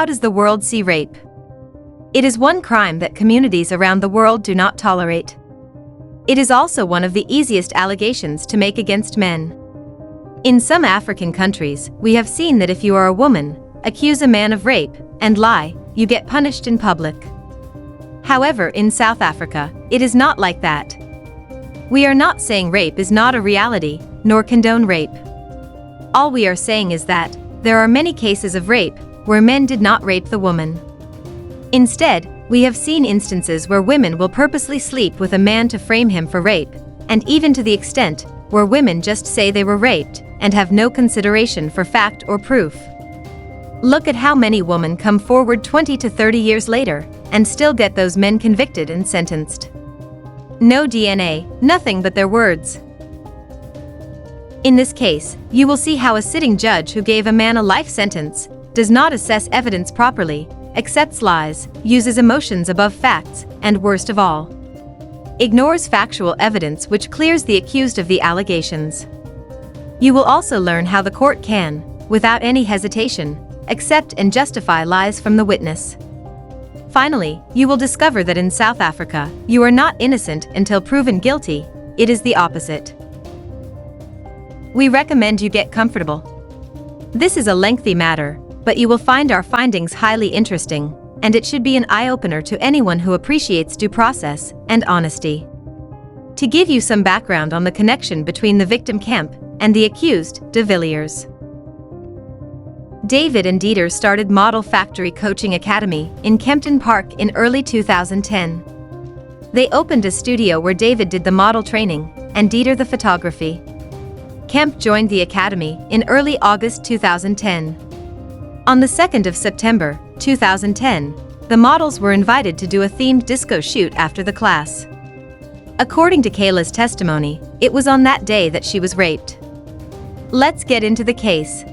does the world see rape? It is one crime that communities around the world do not tolerate. It is also one of the easiest allegations to make against men. In some African countries, we have seen that if you are a woman, accuse a man of rape, and lie, you get punished in public. However, in South Africa, it is not like that. We are not saying rape is not a reality, nor condone rape. All we are saying is that there are many cases of rape where men did not rape the woman. Instead, we have seen instances where women will purposely sleep with a man to frame him for rape, and even to the extent where women just say they were raped and have no consideration for fact or proof. Look at how many women come forward 20 to 30 years later and still get those men convicted and sentenced. No DNA, nothing but their words. In this case, you will see how a sitting judge who gave a man a life sentence does not assess evidence properly, accepts lies, uses emotions above facts, and worst of all, ignores factual evidence which clears the accused of the allegations. You will also learn how the court can, without any hesitation, accept and justify lies from the witness. Finally, you will discover that in South Africa, you are not innocent until proven guilty. It is the opposite. We recommend you get comfortable. This is a lengthy matter, but you will find our findings highly interesting, and it should be an eye-opener to anyone who appreciates due process and honesty. To give you some background on the connection between the victim Kemp and the accused, de Villiers. David and Dieter started Model Factory Coaching Academy in Kempton Park in early 2010. They opened a studio where David did the model training and Dieter the photography. Kemp joined the academy in early August 2010. On the 2nd of September 2010, the models were invited to do a themed disco shoot after the class. According to Kayla's testimony, it was on that day that she was raped. Let's get into the case.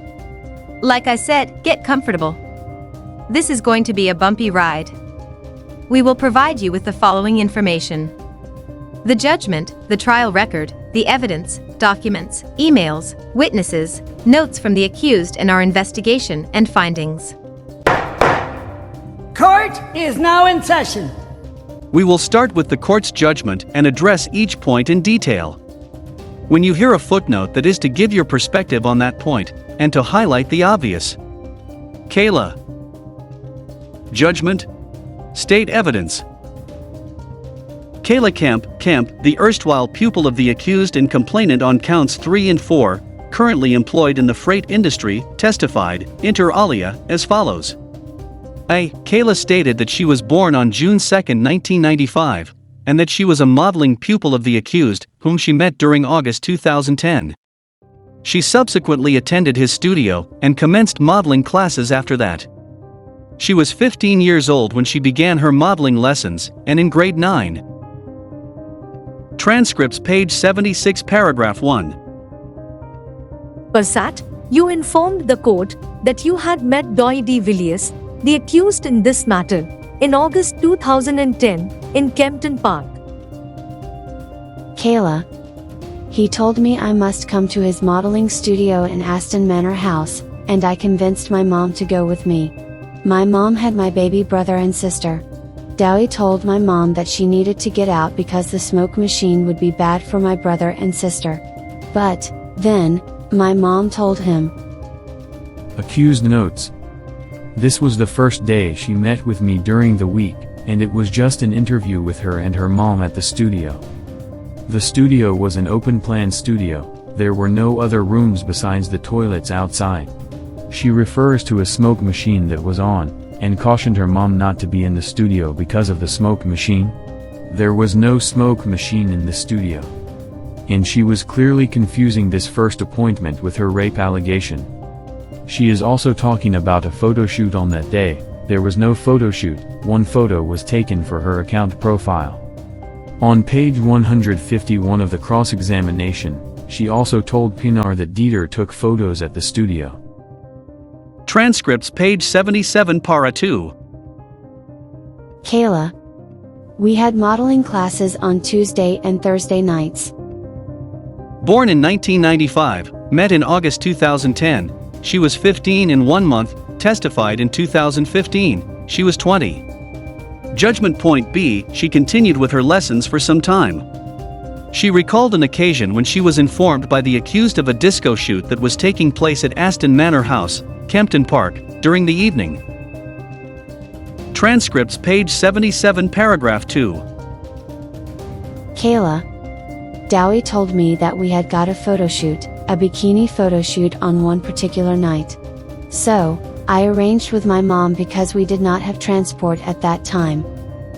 Like I said, get comfortable. This is going to be a bumpy ride. We will provide you with the following information: the judgment, the trial record, the evidence, documents, emails, witnesses, notes from the accused, and our investigation and findings. Court is now in session. We will start with the court's judgment and address each point in detail. When you hear a footnote, that is to give your perspective on that point, and to highlight the obvious. Kayla. Judgment. State evidence. Kayla Kemp, the erstwhile pupil of the accused and complainant on counts 3 and 4, currently employed in the freight industry, testified, inter alia, as follows. A. Kayla stated that she was born on June 2, 1995, and that she was a modeling pupil of the accused, whom she met during August 2010. She subsequently attended his studio and commenced modeling classes after that. She was 15 years old when she began her modeling lessons, and in grade 9. Transcripts page 76 paragraph 1. Persat, you informed the court that you had met de Villiers, the accused in this matter, in August 2010, in Kempton Park. Kayla. He told me I must come to his modeling studio in Aston Manor House, and I convinced my mom to go with me. My mom had my baby brother and sister. Dowie told my mom that she needed to get out because the smoke machine would be bad for my brother and sister. But, then, my mom told him. Accused notes. This was the first day she met with me during the week, and it was just an interview with her and her mom at the studio. The studio was an open-plan studio, there were no other rooms besides the toilets outside. She refers to a smoke machine that was on, and cautioned her mom not to be in the studio because of the smoke machine. There was no smoke machine in the studio. And she was clearly confusing this first appointment with her rape allegation. She is also talking about a photo shoot on that day. There was no photo shoot, one photo was taken for her account profile. On page 151 of the cross-examination, she also told Pinar that Dieter took photos at the studio. Transcripts page 77 para 2. Kayla. We had modeling classes on Tuesday and Thursday nights. Born in 1995, met in August 2010, she was 15 in 1 month, testified in 2015, she was 20. Judgment point B, she continued with her lessons for some time. She recalled an occasion when she was informed by the accused of a disco shoot that was taking place at Aston Manor House, Kempton Park, during the evening. Transcripts page 77 paragraph 2. Kayla. Dowie told me that we had got a photo shoot, a bikini photo shoot on one particular night. So, I arranged with my mom because we did not have transport at that time.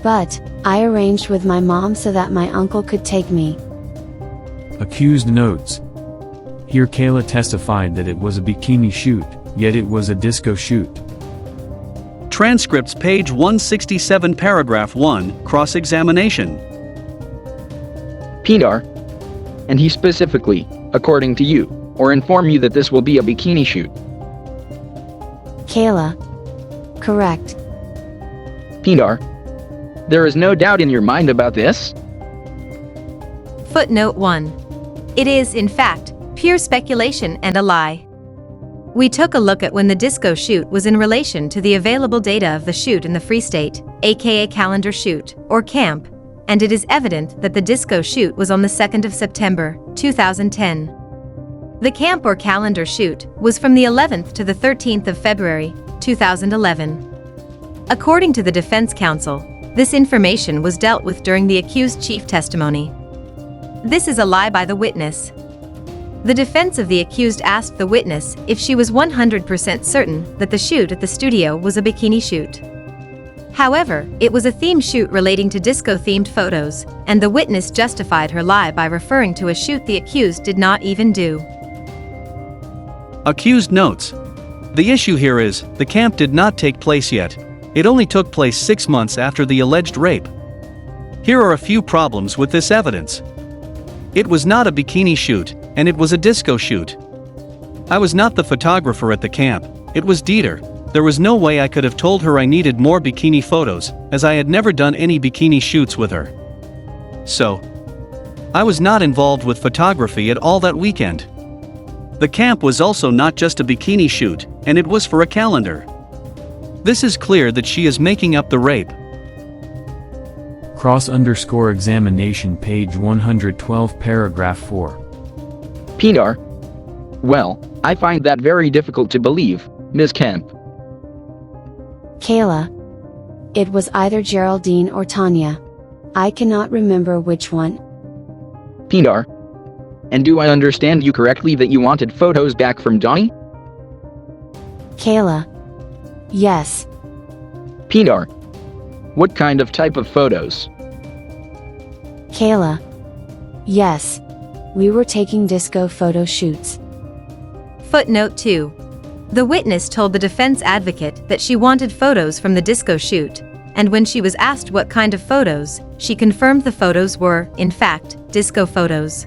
But, I arranged with my mom so that my uncle could take me. Accused notes. Here Kayla testified that it was a bikini shoot, yet it was a disco shoot. Transcripts page 167 paragraph 1, cross-examination. Peter. And he specifically, according to you, or inform you that this will be a bikini shoot. Kayla. Correct. Peter. There is no doubt in your mind about this? Footnote 1. It is, in fact, pure speculation and a lie. We took a look at when the disco shoot was in relation to the available data of the shoot in the Free State, aka calendar shoot, or camp, and it is evident that the disco shoot was on the 2nd of September, 2010. The camp or calendar shoot was from the 11th to the 13th of February, 2011. According to the defense counsel, this information was dealt with during the accused chief testimony. This is a lie by the witness. The defense of the accused asked the witness if she was 100% certain that the shoot at the studio was a bikini shoot. However, it was a theme shoot relating to disco-themed photos, and the witness justified her lie by referring to a shoot the accused did not even do. Accused notes. The issue here is, the camp did not take place yet. It only took place 6 months after the alleged rape. Here are a few problems with this evidence. It was not a bikini shoot, and it was a disco shoot. I was not the photographer at the camp, it was Dieter. There was no way I could have told her I needed more bikini photos, as I had never done any bikini shoots with her. So, I was not involved with photography at all that weekend. The camp was also not just a bikini shoot, and it was for a calendar. This is clear that she is making up the rape. Cross_examination page 112 paragraph 4. Peter. Well, I find that very difficult to believe, Ms. Kemp. Kayla. It was either Geraldine or Tanya. I cannot remember which one. Peter. And do I understand you correctly that you wanted photos back from Donnie? Kayla. Yes. Peter. What kind of type of photos? Kayla. Yes. We were taking disco photo shoots. Footnote 2. The witness told the defense advocate that she wanted photos from the disco shoot, and when she was asked what kind of photos, she confirmed the photos were, in fact, disco photos.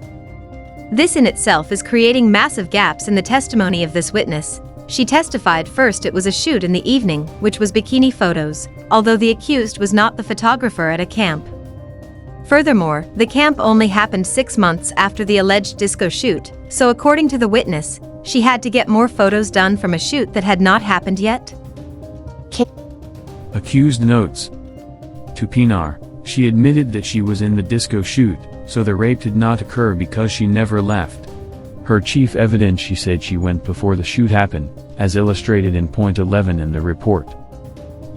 This in itself is creating massive gaps in the testimony of this witness. She testified first it was a shoot in the evening, which was bikini photos, although the accused was not the photographer at a camp. Furthermore, the camp only happened 6 months after the alleged disco shoot, so according to the witness, she had to get more photos done from a shoot that had not happened yet. Accused notes. To Pinar, she admitted that she was in the disco shoot, so the rape did not occur because she never left. Her chief evidence, she said she went before the shoot happened, as illustrated in point 11 in the report.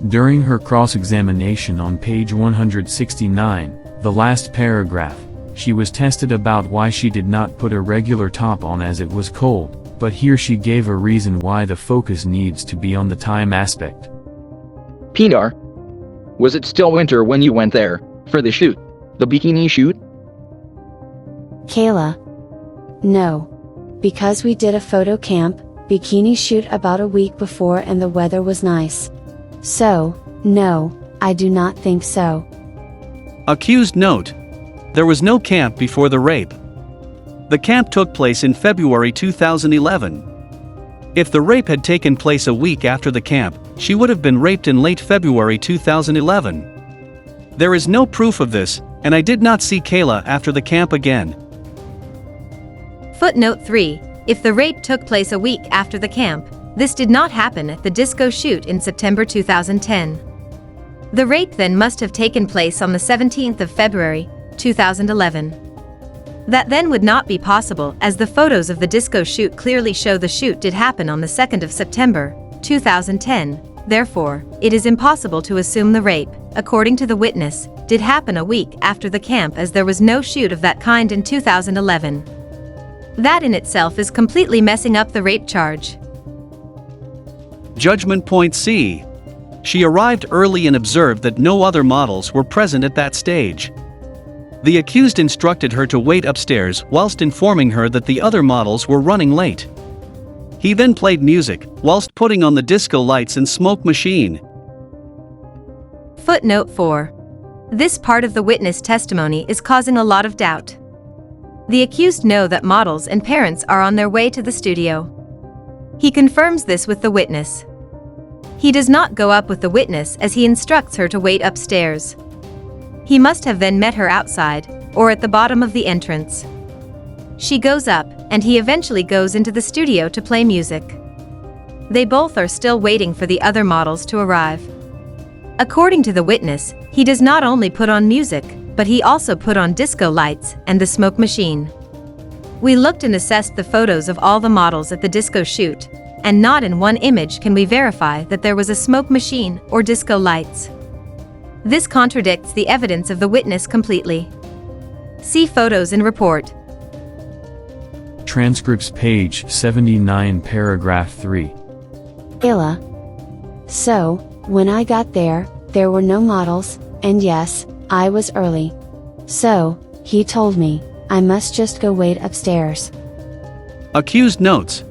During her cross-examination on page 169, the last paragraph, she was tested about why she did not put a regular top on as it was cold, but here she gave a reason why the focus needs to be on the time aspect. Peter. Was it still winter when you went there, for the shoot? The bikini shoot? Kayla. No. Because we did a photo camp, bikini shoot about a week before and the weather was nice. So, no, I do not think so. Accused note. There was no camp before the rape. The camp took place in February 2011. If the rape had taken place a week after the camp, she would have been raped in late February 2011. There is no proof of this, and I did not see Kayla after the camp again. Footnote 3. If the rape took place a week after the camp, This did not happen at the disco shoot in September 2010. The rape then must have taken place on the 17th of February, 2011. That then would not be possible, as the photos of the disco shoot clearly show the shoot did happen on the 2nd of September, 2010. Therefore, it is impossible to assume the rape, according to the witness, did happen a week after the camp, as there was no shoot of that kind in 2011. That in itself is completely messing up the rape charge. Judgment Point C. She arrived early and observed that no other models were present at that stage. The accused instructed her to wait upstairs whilst informing her that the other models were running late. He then played music whilst putting on the disco lights and smoke machine. Footnote 4. This part of the witness testimony is causing a lot of doubt. The accused know that models and parents are on their way to the studio. He confirms this with the witness. He does not go up with the witness, as he instructs her to wait upstairs. He must have then met her outside, or at the bottom of the entrance. She goes up, and he eventually goes into the studio to play music. They both are still waiting for the other models to arrive. According to the witness, he does not only put on music, but he also put on disco lights and the smoke machine. We looked and assessed the photos of all the models at the disco shoot, and not in one image can we verify that there was a smoke machine or disco lights. This contradicts the evidence of the witness completely. See photos and report. Transcripts page 79 paragraph 3. Illa. So, when I got there were no models, and yes, I was early. So, he told me, I must just go wait upstairs. Accused notes.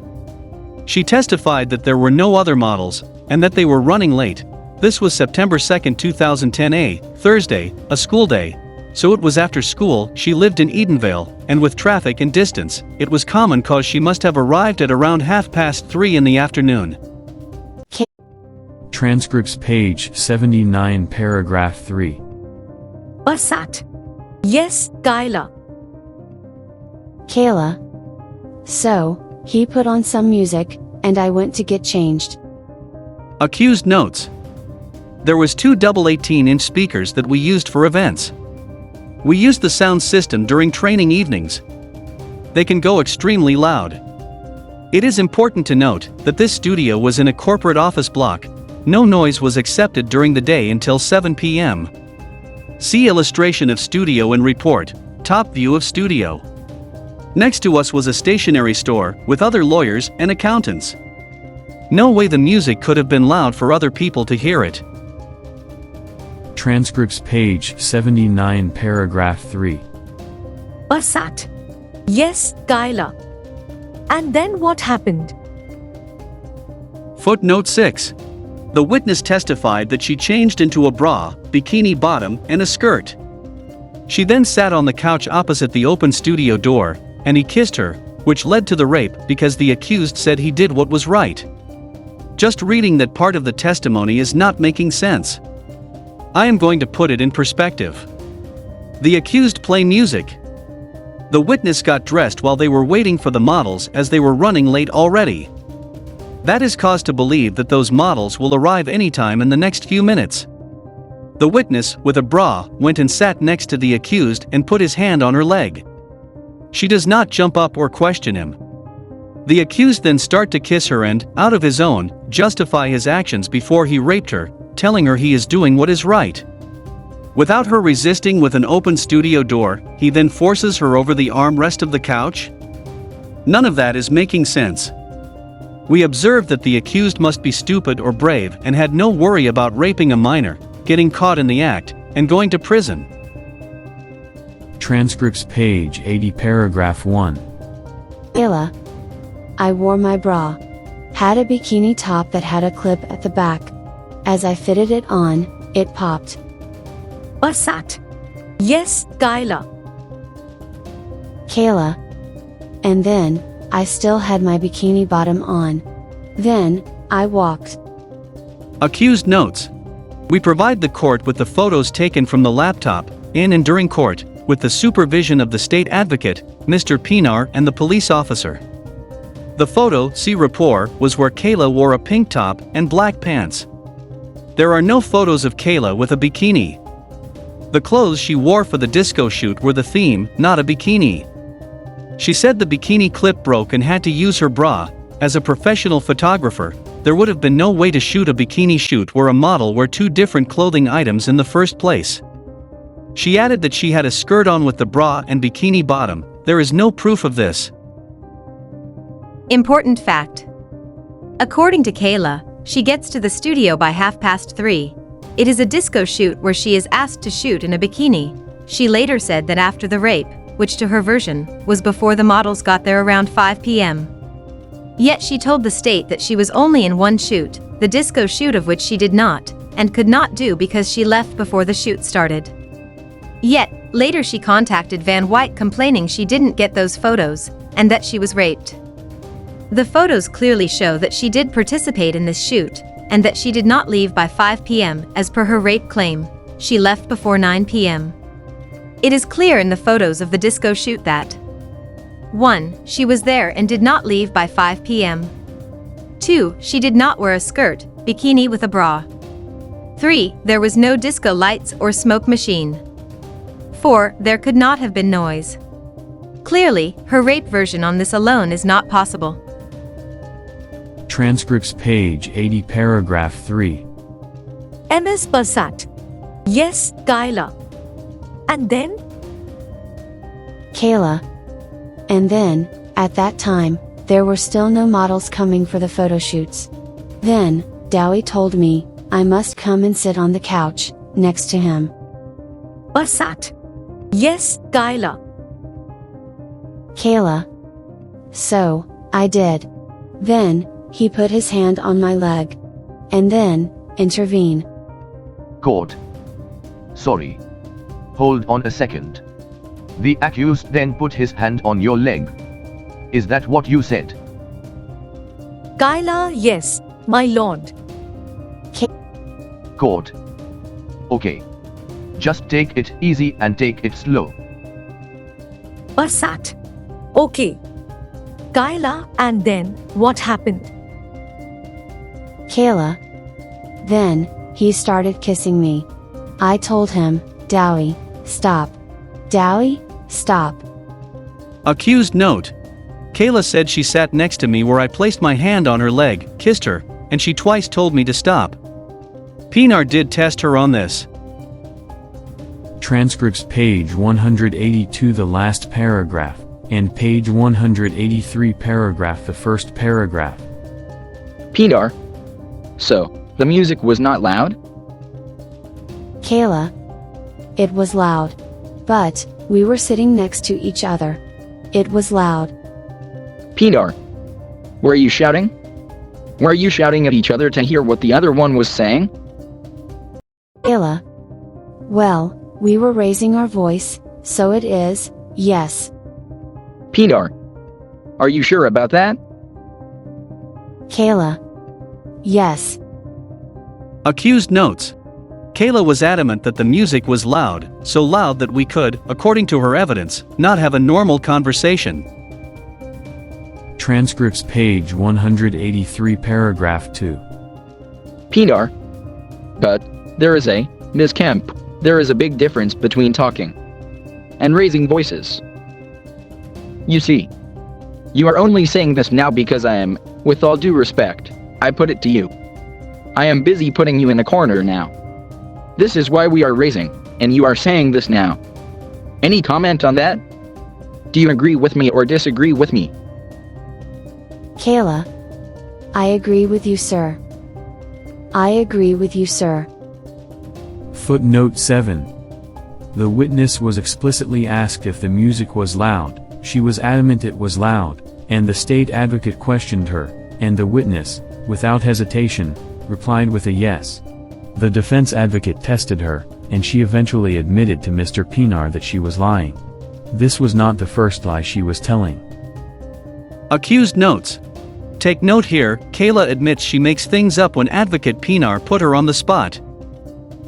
She testified that there were no other models, and that they were running late. This was September 2, 2010 a Thursday, a school day. So it was after school. She lived in Edenvale, and with traffic and distance, it was common cause she must have arrived at around 3:30 in the afternoon. Transcripts page 79 paragraph 3. Basat. Yes, Kyla. Kayla. So, he put on some music, and I went to get changed. Accused notes. There was two double 18-inch speakers that we used for events. We used the sound system during training evenings. They can go extremely loud. It is important to note that this studio was in a corporate office block. No noise was accepted during the day until 7 p.m. See illustration of studio and report, top view of studio. Next to us was a stationery store with other lawyers and accountants. No way the music could have been loud for other people to hear it. Transcripts page 79 paragraph 3. Basat. Yes, Kyla. And then what happened? Footnote 6. The witness testified that she changed into a bra, bikini bottom, and a skirt. She then sat on the couch opposite the open studio door, and he kissed her, which led to the rape because the accused said he did what was right. Just reading that part of the testimony is not making sense. I am going to put it in perspective. The accused play music. The witness got dressed while they were waiting for the models, as they were running late already. That is cause to believe that those models will arrive anytime in the next few minutes. The witness, with a bra, went and sat next to the accused and put his hand on her leg. She does not jump up or question him. The accused then start to kiss her and, out of his own, justify his actions before he raped her, telling her he is doing what is right. Without her resisting with an open studio door, he then forces her over the armrest of the couch? None of that is making sense. We observed that the accused must be stupid or brave and had no worry about raping a minor, getting caught in the act, and going to prison. Transcripts page 80 paragraph 1. Illa. I wore my bra. Had a bikini top that had a clip at the back. As I fitted it on, it popped. Basat. Yes, Kyla. Kayla. And then, I still had my bikini bottom on. Then, I walked. Accused notes. We provide the court with the photos taken from the laptop, in and during court, with the supervision of the state advocate, Mr. Pinar, and the police officer. The photo, see rapport, was where Kayla wore a pink top and black pants. There are no photos of Kayla with a bikini. The clothes she wore for the disco shoot were the theme, not a bikini. She said the bikini clip broke and had to use her bra. As a professional photographer, there would have been no way to shoot a bikini shoot where a model wore two different clothing items in the first place. She added that she had a skirt on with the bra and bikini bottom. There is no proof of this. Important fact. According to Kayla, she gets to the studio by 3:30. It is a disco shoot where she is asked to shoot in a bikini. She later said that after the rape, which to her version, was before the models got there around 5 p.m. Yet she told the state that she was only in one shoot, the disco shoot of which she did not, and could not do because she left before the shoot started. Yet, later she contacted Van White complaining she didn't get those photos, and that she was raped. The photos clearly show that she did participate in this shoot, and that she did not leave by 5 p.m. as per her rape claim. She left before 9 p.m. It is clear in the photos of the disco shoot that 1. She was there and did not leave by 5 p.m. 2. She did not wear a skirt, bikini with a bra. 3. There was no disco lights or smoke machine. 4. There could not have been noise. Clearly, her rape version on this alone is not possible. Transcripts page 80 paragraph 3. MS Passat. Yes, Kyla. And then? Kayla. And then, at that time, there were still no models coming for the photo shoots. Then, Dowie told me, I must come and sit on the couch, next to him. Passat. Yes, Kyla. Kayla. So, I did. Then, he put his hand on my leg. And then, intervene. Court. Sorry. Hold on a second. The accused then put his hand on your leg. Is that what you said? Kyla, yes, my lord. Court. Okay. Just take it easy and take it slow. Passat. Okay. Kyla, and then, what happened? Kayla. Then, he started kissing me. I told him, Dowie, stop. Dowie, stop. Accused note. Kayla said she sat next to me where I placed my hand on her leg, kissed her, and she twice told me to stop. Pinar did test her on this. Transcripts page 182 the last paragraph, and page 183 paragraph the first paragraph. Pinar. So, the music was not loud? Kayla. It was loud. But, we were sitting next to each other. It was loud. Pinar. Were you shouting? Were you shouting at each other to hear what the other one was saying? Kayla. Well, we were raising our voice, so it is, yes. Pinar. Are you sure about that? Kayla. Yes. Accused notes. Kayla was adamant that the music was loud, so loud that we could, according to her evidence, not have a normal conversation. Transcripts page 183 paragraph 2. Pinar. But, there is a, Ms. Kemp, there is a big difference between talking and raising voices. You see, you are only saying this now because I am, with all due respect, I put it to you. I am busy putting you in a corner now. This is why we are raising, and you are saying this now. Any comment on that? Do you agree with me or disagree with me? Kayla. I agree with you, sir. I agree with you, sir. Footnote 7. The witness was explicitly asked if the music was loud. She was adamant it was loud, and the state advocate questioned her, and the witness, without hesitation, replied with a yes. The defense advocate tested her, and she eventually admitted to Mr. Pinar that she was lying. This was not the first lie she was telling. Accused notes. Take note here, Kayla admits she makes things up when advocate Pinar put her on the spot.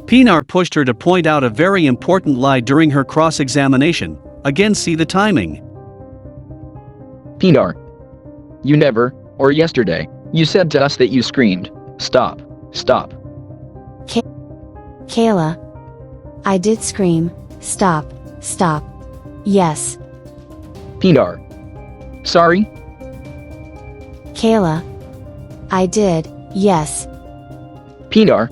Pinar pushed her to point out a very important lie during her cross-examination. Again, see the timing. Pinar. You never, or yesterday, you said to us that you screamed, "Stop, stop." Kayla. I did scream, "Stop, stop." Yes. Pinar. Sorry? Kayla. I did, yes. Pinar.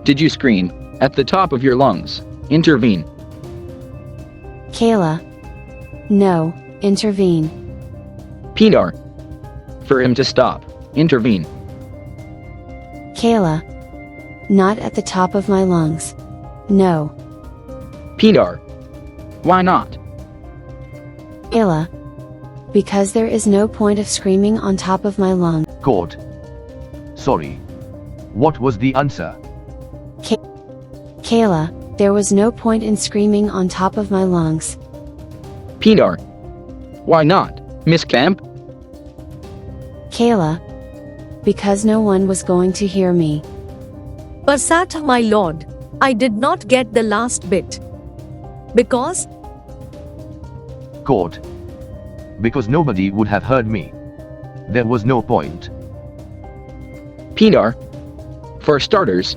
Did you scream, at the top of your lungs? Intervene. Kayla. No, intervene. Pinar. For him to stop. Intervene. Kayla. Not at the top of my lungs. No. Pinar. Why not? Kayla. Because there is no point of screaming on top of my lungs. Court. Sorry. What was the answer? Kayla, there was no point in screaming on top of my lungs. Pinar. Why not, Miss Camp? Kayla. Because no one was going to hear me. Versat, my lord, I did not get the last bit. Because Court. Because nobody would have heard me. There was no point. Pinar. For starters,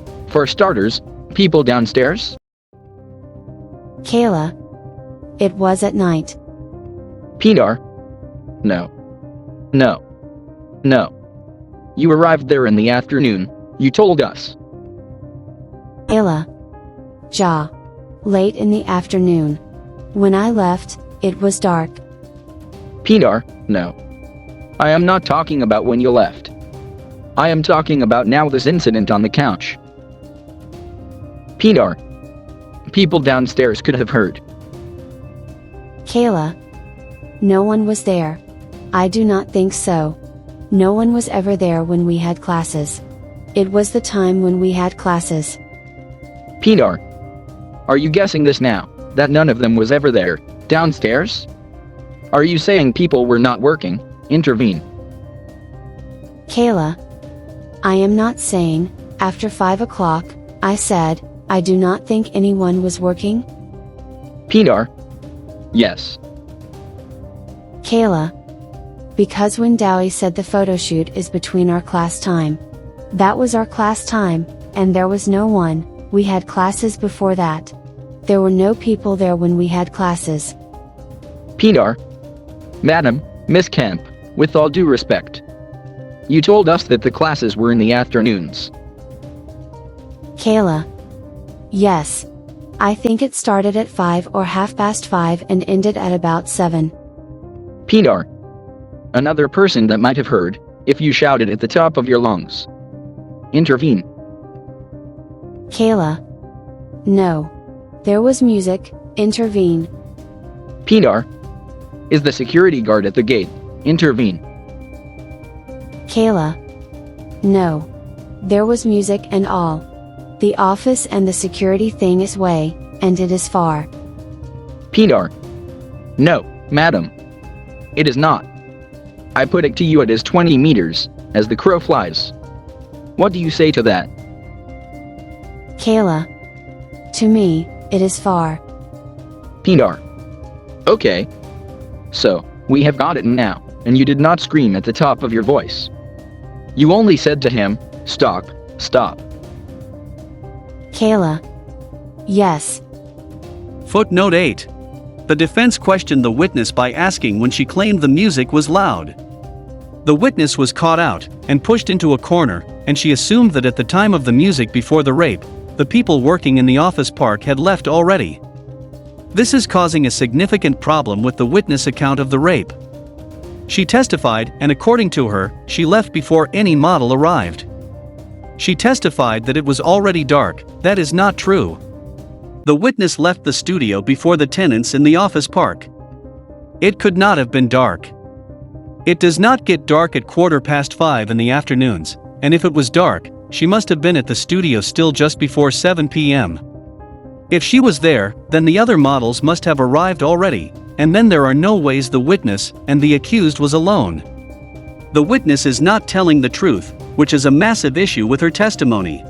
people downstairs? Kayla. It was at night. Pinar. No. No. No. You arrived there in the afternoon, you told us. Kayla. Ja. Late in the afternoon. When I left, it was dark. Pinar, no. I am not talking about when you left. I am talking about now, this incident on the couch. Pinar. People downstairs could have heard. Kayla. No one was there. I do not think so. No one was ever there when we had classes. It was the time when we had classes. Pinar. Are you guessing this now, that none of them was ever there, downstairs? Are you saying people were not working? Intervene. Kayla. I am not saying, after 5 o'clock, I said, I do not think anyone was working. Pinar. Yes. Kayla. Because when Dowie said the photo shoot is between our class time. That was our class time, and there was no one, we had classes before that. There were no people there when we had classes. Pinar. Madam, Miss Camp, with all due respect. You told us that the classes were in the afternoons. Kayla. Yes. I think it started at 5 or 5:30 and ended at about 7. Pinar. Another person that might have heard, if you shouted at the top of your lungs. Intervene. Kayla. No. There was music, intervene. Pinar. Is the security guard at the gate? Intervene. Kayla. No. There was music and all. The office and the security thing is way, and it is far. Pinar. No, madam. It is not. I put it to you, it is 20 meters, as the crow flies. What do you say to that? Kayla. To me, it is far. Pinar. Okay. So, we have got it now, and you did not scream at the top of your voice. You only said to him, "Stop, stop." Kayla. Yes. Footnote 8. The defense questioned the witness by asking when she claimed the music was loud. The witness was caught out and pushed into a corner, and she assumed that at the time of the music before the rape, the people working in the office park had left already. This is causing a significant problem with the witness account of the rape. She testified, and according to her, she left before any model arrived. She testified that it was already dark. That is not true. The witness left the studio before the tenants in the office park. It could not have been dark. It does not get dark at 5:15 in the afternoons, and if it was dark, she must have been at the studio still just before 7 p.m. If she was there, then the other models must have arrived already, and then there are no ways the witness and the accused was alone. The witness is not telling the truth, which is a massive issue with her testimony.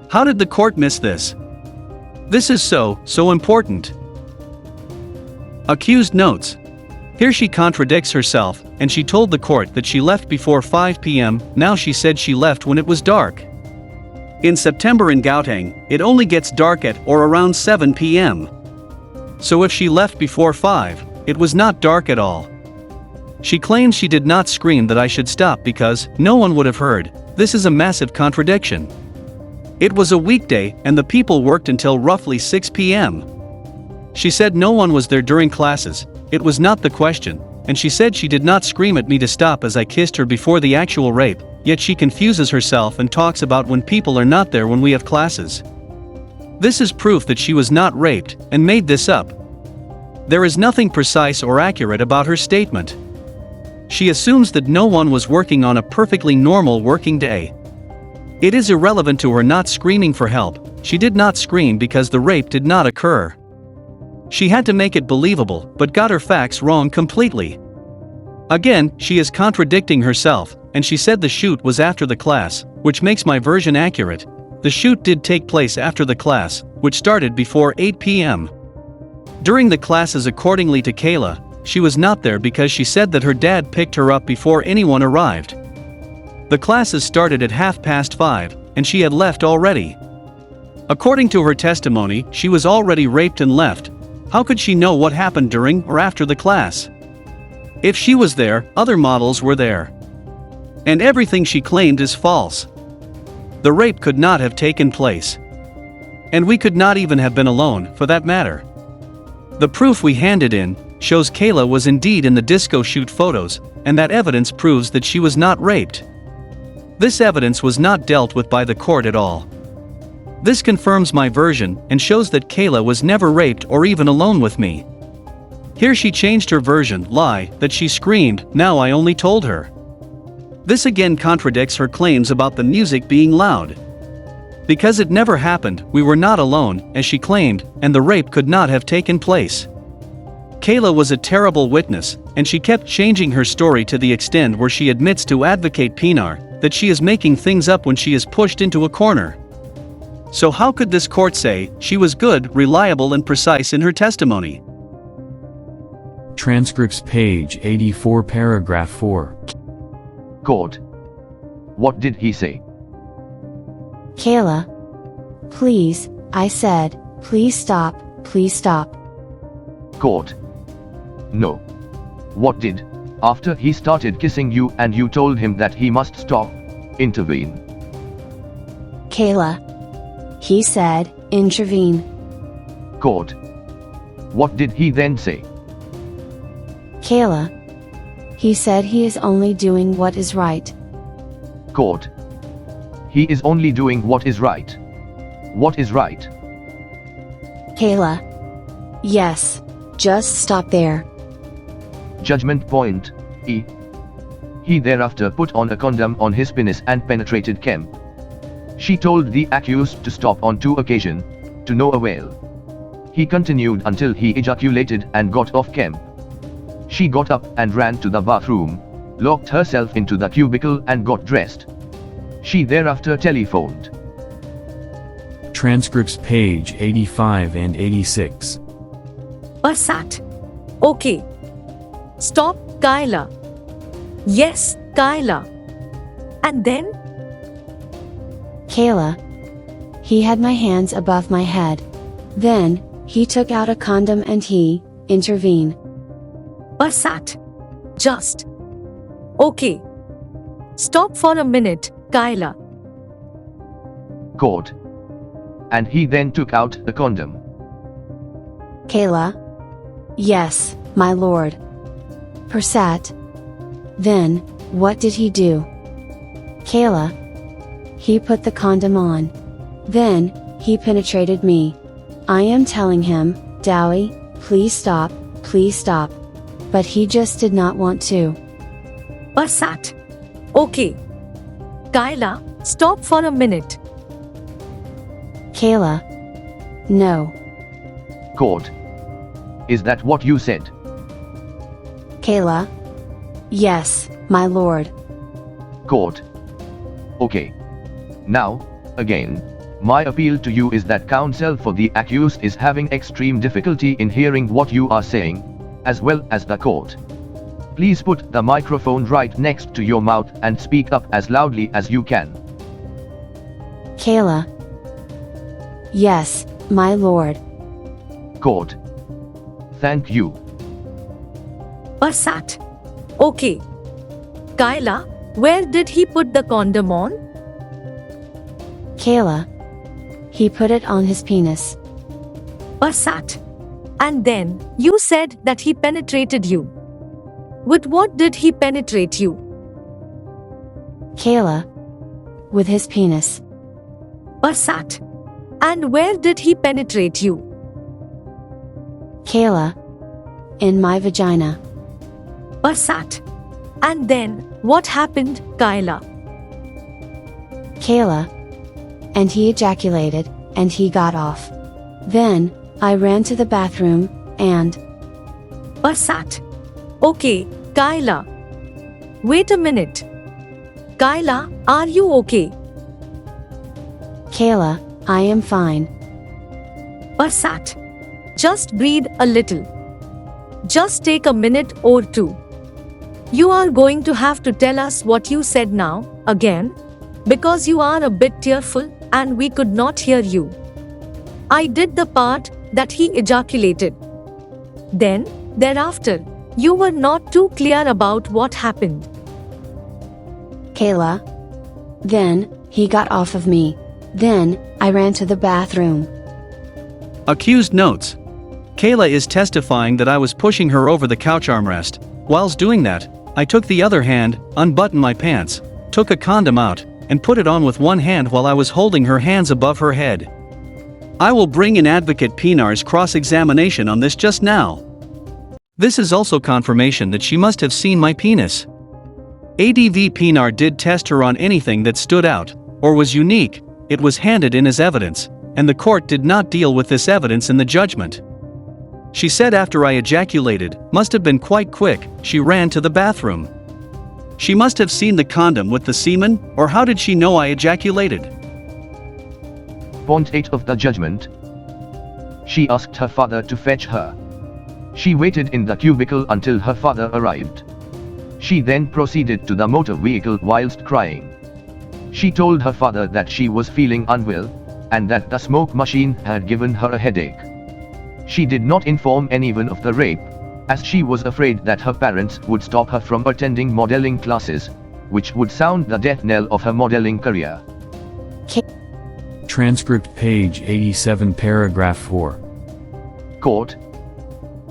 How did the court miss this? This is so important. Accused notes. Here she contradicts herself, and she told the court that she left before 5 p.m., now she said she left when it was dark. In September in Gauteng, it only gets dark at or around 7 p.m. So if she left before 5, it was not dark at all. She claims she did not scream that I should stop because no one would have heard. This is a massive contradiction. It was a weekday and the people worked until roughly 6 p.m. She said no one was there during classes, it was not the question, and she said she did not scream at me to stop as I kissed her before the actual rape, yet she confuses herself and talks about when people are not there when we have classes. This is proof that she was not raped and made this up. There is nothing precise or accurate about her statement. She assumes that no one was working on a perfectly normal working day. It is irrelevant to her not screaming for help. She did not scream because the rape did not occur. She had to make it believable, but got her facts wrong completely. Again, she is contradicting herself, and she said the shoot was after the class, which makes my version accurate. The shoot did take place after the class, which started before 8 p.m. During the classes, accordingly to Kayla, she was not there because she said that her dad picked her up before anyone arrived. The classes started at 5:30, and she had left already. According to her testimony, she was already raped and left. How could she know what happened during or after the class? If she was there, other models were there. And everything she claimed is false. The rape could not have taken place. And we could not even have been alone, for that matter. The proof we handed in shows Kayla was indeed in the disco shoot photos, and that evidence proves that she was not raped. This evidence was not dealt with by the court at all. This confirms my version and shows that Kayla was never raped or even alone with me. Here she changed her version, lie, that she screamed, now I only told her. This again contradicts her claims about the music being loud. Because it never happened, we were not alone, as she claimed, and the rape could not have taken place. Kayla was a terrible witness, and she kept changing her story to the extent where she admits to advocate Pinar, that she is making things up when she is pushed into a corner. So how could this court say she was good, reliable and precise in her testimony? Transcripts page 84 paragraph 4. Court. What did he say? Kayla. Please, I said, please stop, please stop. Court. No. What did? After he started kissing you and you told him that he must stop. Intervene. Kayla. He said, intervene. Court. What did he then say? Kayla. He said he is only doing what is right. Court. He is only doing what is right. What is right? Kayla. Yes. Just stop there. Judgment point, E. He thereafter put on a condom on his penis and penetrated Kemp. She told the accused to stop on 2 occasions, to no avail. He continued until he ejaculated and got off Kemp. She got up and ran to the bathroom, locked herself into the cubicle and got dressed. She thereafter telephoned. Transcripts page 85 and 86. Sat. Okay. Stop, Kayla. Yes, Kayla. And then? Kayla. He had my hands above my head. Then, he took out a condom and he intervened. Sat. Just. Okay. Stop for a minute, Kayla. Court. And he then took out the condom. Kayla. Yes, my lord. Persat. Then, what did he do? Kayla. He put the condom on. Then, he penetrated me. I am telling him, Dowie, please stop, please stop. But he just did not want to. Sat. Okay. Kayla, stop for a minute. Kayla. No. Court. Is that what you said? Kayla. Yes, my lord. Court. Okay. Now, again, my appeal to you is that counsel for the accused is having extreme difficulty in hearing what you are saying. as well as the court. Please put the microphone right next to your mouth and speak up as loudly as you can. Kayla. Yes, my lord. Court. Thank you. Passat. Okay. Kyla, where did he put the condom on? Kayla. He put it on his penis. Passat. And then, you said that he penetrated you. With what did he penetrate you? Kayla. With his penis. Passat. And where did he penetrate you? Kayla. In my vagina. Passat. And then, what happened, Kyla? Kayla. And he ejaculated, and he got off. Then, I ran to the bathroom, and... Passat. Okay, Kyla. Wait a minute. Kyla, are you okay? Kayla, I am fine. Passat. Just breathe a little. Just take a minute or two. You are going to have to tell us what you said now, again, because you are a bit tearful and we could not hear you. I did the part that he ejaculated. Then, thereafter, you were not too clear about what happened. Kayla. Then, he got off of me. Then, I ran to the bathroom. Accused notes. Kayla is testifying that I was pushing her over the couch armrest. Whilst doing that, I took the other hand, unbuttoned my pants, took a condom out, and put it on with one hand while I was holding her hands above her head. I will bring in Advocate Pinar's cross-examination on this just now. This is also confirmation that she must have seen my penis. ADV Pinar did test her on anything that stood out, or was unique. It was handed in as evidence, and the court did not deal with this evidence in the judgment. She said after I ejaculated, must have been quite quick, she ran to the bathroom. She must have seen the condom with the semen, or how did she know I ejaculated? Point 8 of the judgment. She asked her father to fetch her. She waited in the cubicle until her father arrived. She then proceeded to the motor vehicle whilst crying. She told her father that she was feeling unwell, and that the smoke machine had given her a headache. She did not inform anyone of the rape, as she was afraid that her parents would stop her from attending modeling classes, which would sound the death knell of her modeling career. Transcript page 87 paragraph 4. Court.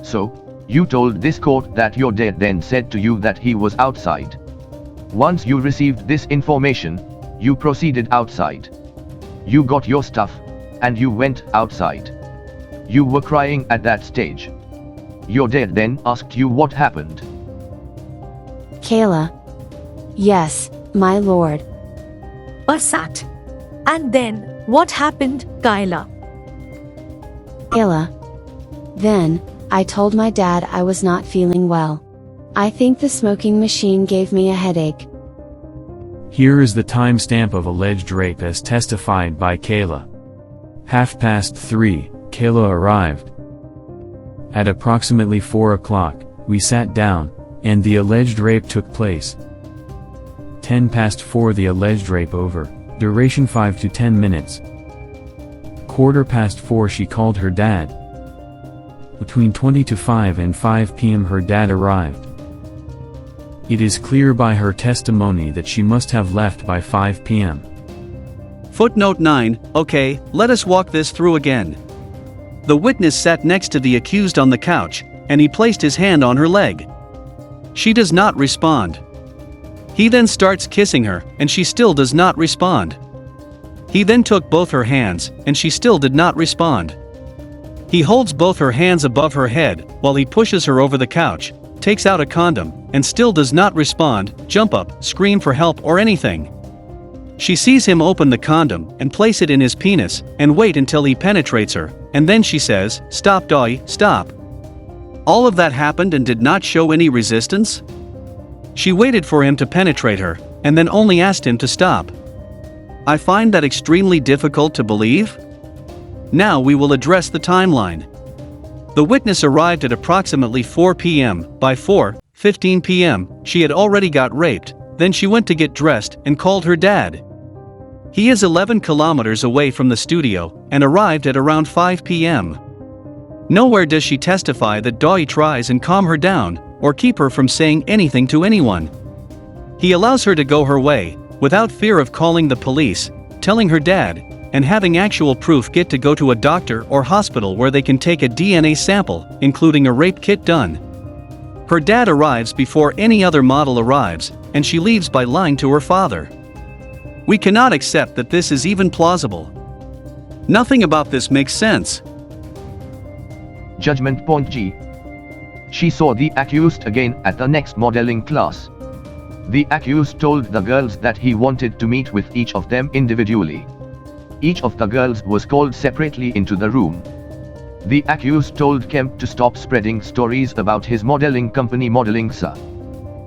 So, you told this court that your dad then said to you that he was outside. Once you received this information, you proceeded outside. You got your stuff, and you went outside. You were crying at that stage. Your dad then asked you what happened. Kayla. Yes, my lord. Passat. And then, what happened, Kyla? Kayla. Then, I told my dad I was not feeling well. I think the smoking machine gave me a headache. Here is the timestamp of alleged rape as testified by Kayla. 3:30, Kayla arrived. At approximately 4 o'clock, we sat down, and the alleged rape took place. 4:10, the alleged rape over, duration 5 to 10 minutes. 4:15, she called her dad. Between 20 to 5 and 5 p.m. her dad arrived. It is clear by her testimony that she must have left by 5 p.m. Footnote 9. Okay, let us walk this through again. The witness sat next to the accused on the couch, and he placed his hand on her leg. She does not respond. He then starts kissing her, and she still does not respond. He then took both her hands, and she still did not respond. He holds both her hands above her head, while he pushes her over the couch, takes out a condom, and still does not respond, jump up, scream for help or anything. She sees him open the condom and place it in his penis, and wait until he penetrates her, and then she says, "Stop doggy, stop." All of that happened and did not show any resistance? She waited for him to penetrate her, and then only asked him to stop. I find that extremely difficult to believe. Now we will address the timeline. The witness arrived at approximately 4 p.m. By 4:15 p.m., she had already got raped, then she went to get dressed and called her dad. He is 11 kilometers away from the studio and arrived at around 5 p.m. Nowhere does she testify that Doi tries and calm her down or keep her from saying anything to anyone. He allows her to go her way, without fear of calling the police, telling her dad, and having actual proof get to go to a doctor or hospital where they can take a DNA sample, including a rape kit done. Her dad arrives before any other model arrives, and she leaves by lying to her father. We cannot accept that this is even plausible. Nothing about this makes sense. Judgment Point G. She saw the accused again at the next modeling class. The accused told the girls that he wanted to meet with each of them individually. Each of the girls was called separately into the room. The accused told Kemp to stop spreading stories about his modeling company Modeling Sir.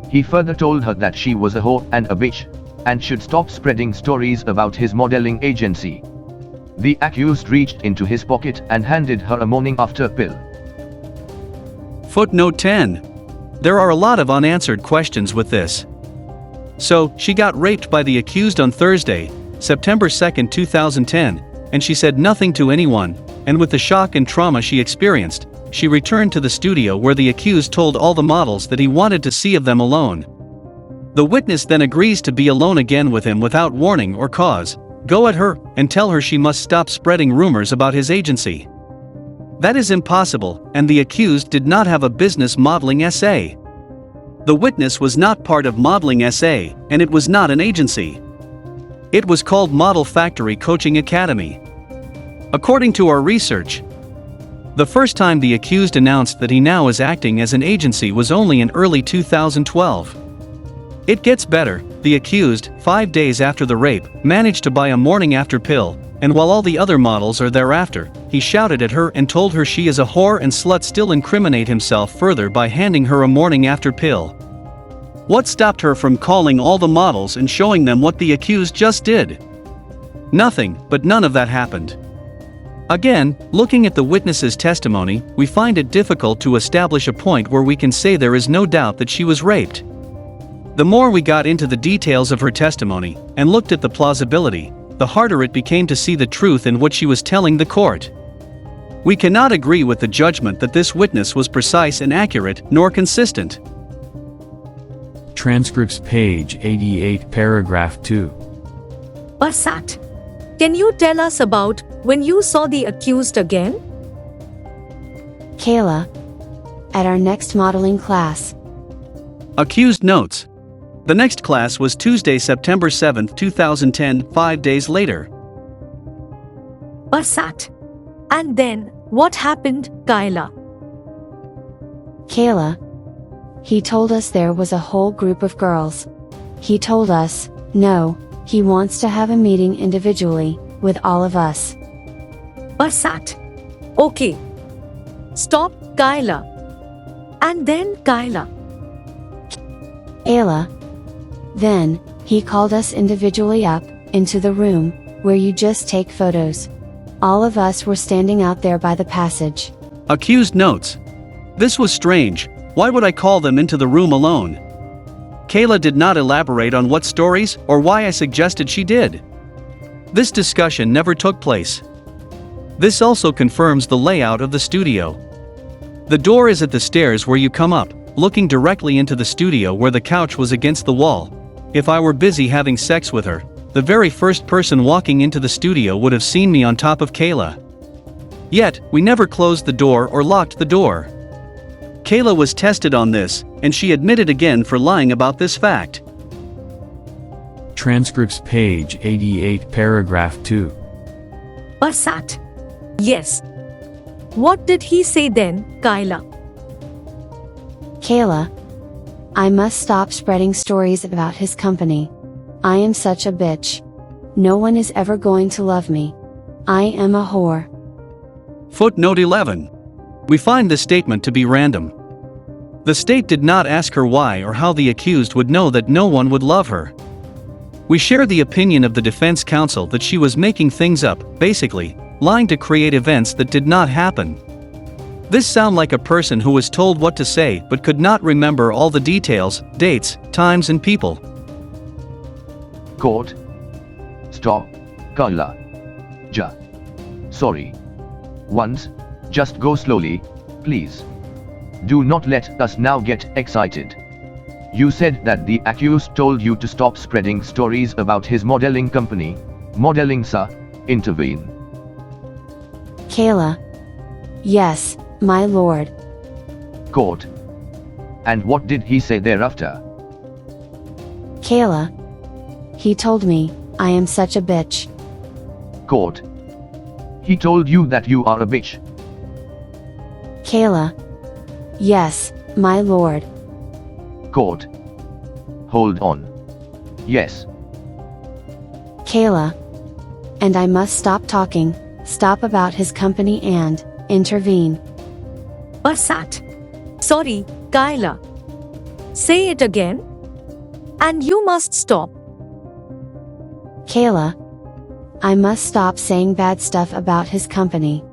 He further told her that she was a whore and a bitch, and should stop spreading stories about his modeling agency. The accused reached into his pocket and handed her a morning after pill. Footnote 10. There are a lot of unanswered questions with this. So, she got raped by the accused on Thursday, September 2, 2010, and she said nothing to anyone, and with the shock and trauma she experienced, she returned to the studio where the accused told all the models that he wanted to see of them alone. The witness then agrees to be alone again with him without warning or cause, go at her, and tell her she must stop spreading rumors about his agency. That is impossible, and the accused did not have a business modeling SA. The witness was not part of Modeling SA, and it was not an agency. It was called Model Factory Coaching Academy. According to our research, the first time the accused announced that he now is acting as an agency was only in early 2012. It gets better. The accused, 5 days after the rape, managed to buy a morning after pill, and while all the other models are thereafter, he shouted at her and told her she is a whore and slut, still incriminate himself further by handing her a morning after pill. What stopped her from calling all the models and showing them what the accused just did? Nothing, but none of that happened. Again, looking at the witness's testimony, we find it difficult to establish a point where we can say there is no doubt that she was raped. The more we got into the details of her testimony, and looked at the plausibility, the harder it became to see the truth in what she was telling the court. We cannot agree with the judgment that this witness was precise and accurate, nor consistent. Transcripts page 88 paragraph 2. Basat. Can you tell us about when you saw the accused again? Kayla. At our next modeling class. Accused notes. The next class was Tuesday, September 7, 2010, 5 days later. Basat. And then, what happened, Kyla? Kayla. He told us there was a whole group of girls. He told us, no, he wants to have a meeting individually, with all of us. Basat. Okay. Stop, Kyla. And then, Kyla. Ayla. Then, he called us individually up, into the room, where you just take photos. All of us were standing out there by the passage. Accused notes. This was strange. Why would I call them into the room alone? Kayla did not elaborate on what stories or why I suggested she did. This discussion never took place. This also confirms the layout of the studio. The door is at the stairs where you come up, looking directly into the studio where the couch was against the wall. If I were busy having sex with her, the very first person walking into the studio would have seen me on top of Kayla. Yet, we never closed the door or locked the door. Kayla was tested on this, and she admitted again for lying about this fact. Transcripts page 88 paragraph 2. Basat. Yes. What did he say then, Kyla? Kayla. I must stop spreading stories about his company. I am such a bitch. No one is ever going to love me. I am a whore. Footnote 11. We find this statement to be random. The state did not ask her why or how the accused would know that no one would love her. We share the opinion of the defense counsel that she was making things up, basically, lying to create events that did not happen. This sound like a person who was told what to say but could not remember all the details, dates, times and people. Court. Stop. Kala. Ja. Sorry. Once. Just go slowly, please. Do not let us now get excited. You said that the accused told you to stop spreading stories about his modeling company. Modeling, sir. Intervene. Kayla. Yes, my lord. Court. And what did he say thereafter? Kayla. He told me, I am such a bitch. Court. He told you that you are a bitch. Kayla. Yes, my lord. Court. Hold on. Yes. Kayla. And I must stop talking, stop about his company and intervene. Basat. Sorry, Kyla. Say it again. And you must stop. Kayla. I must stop saying bad stuff about his company.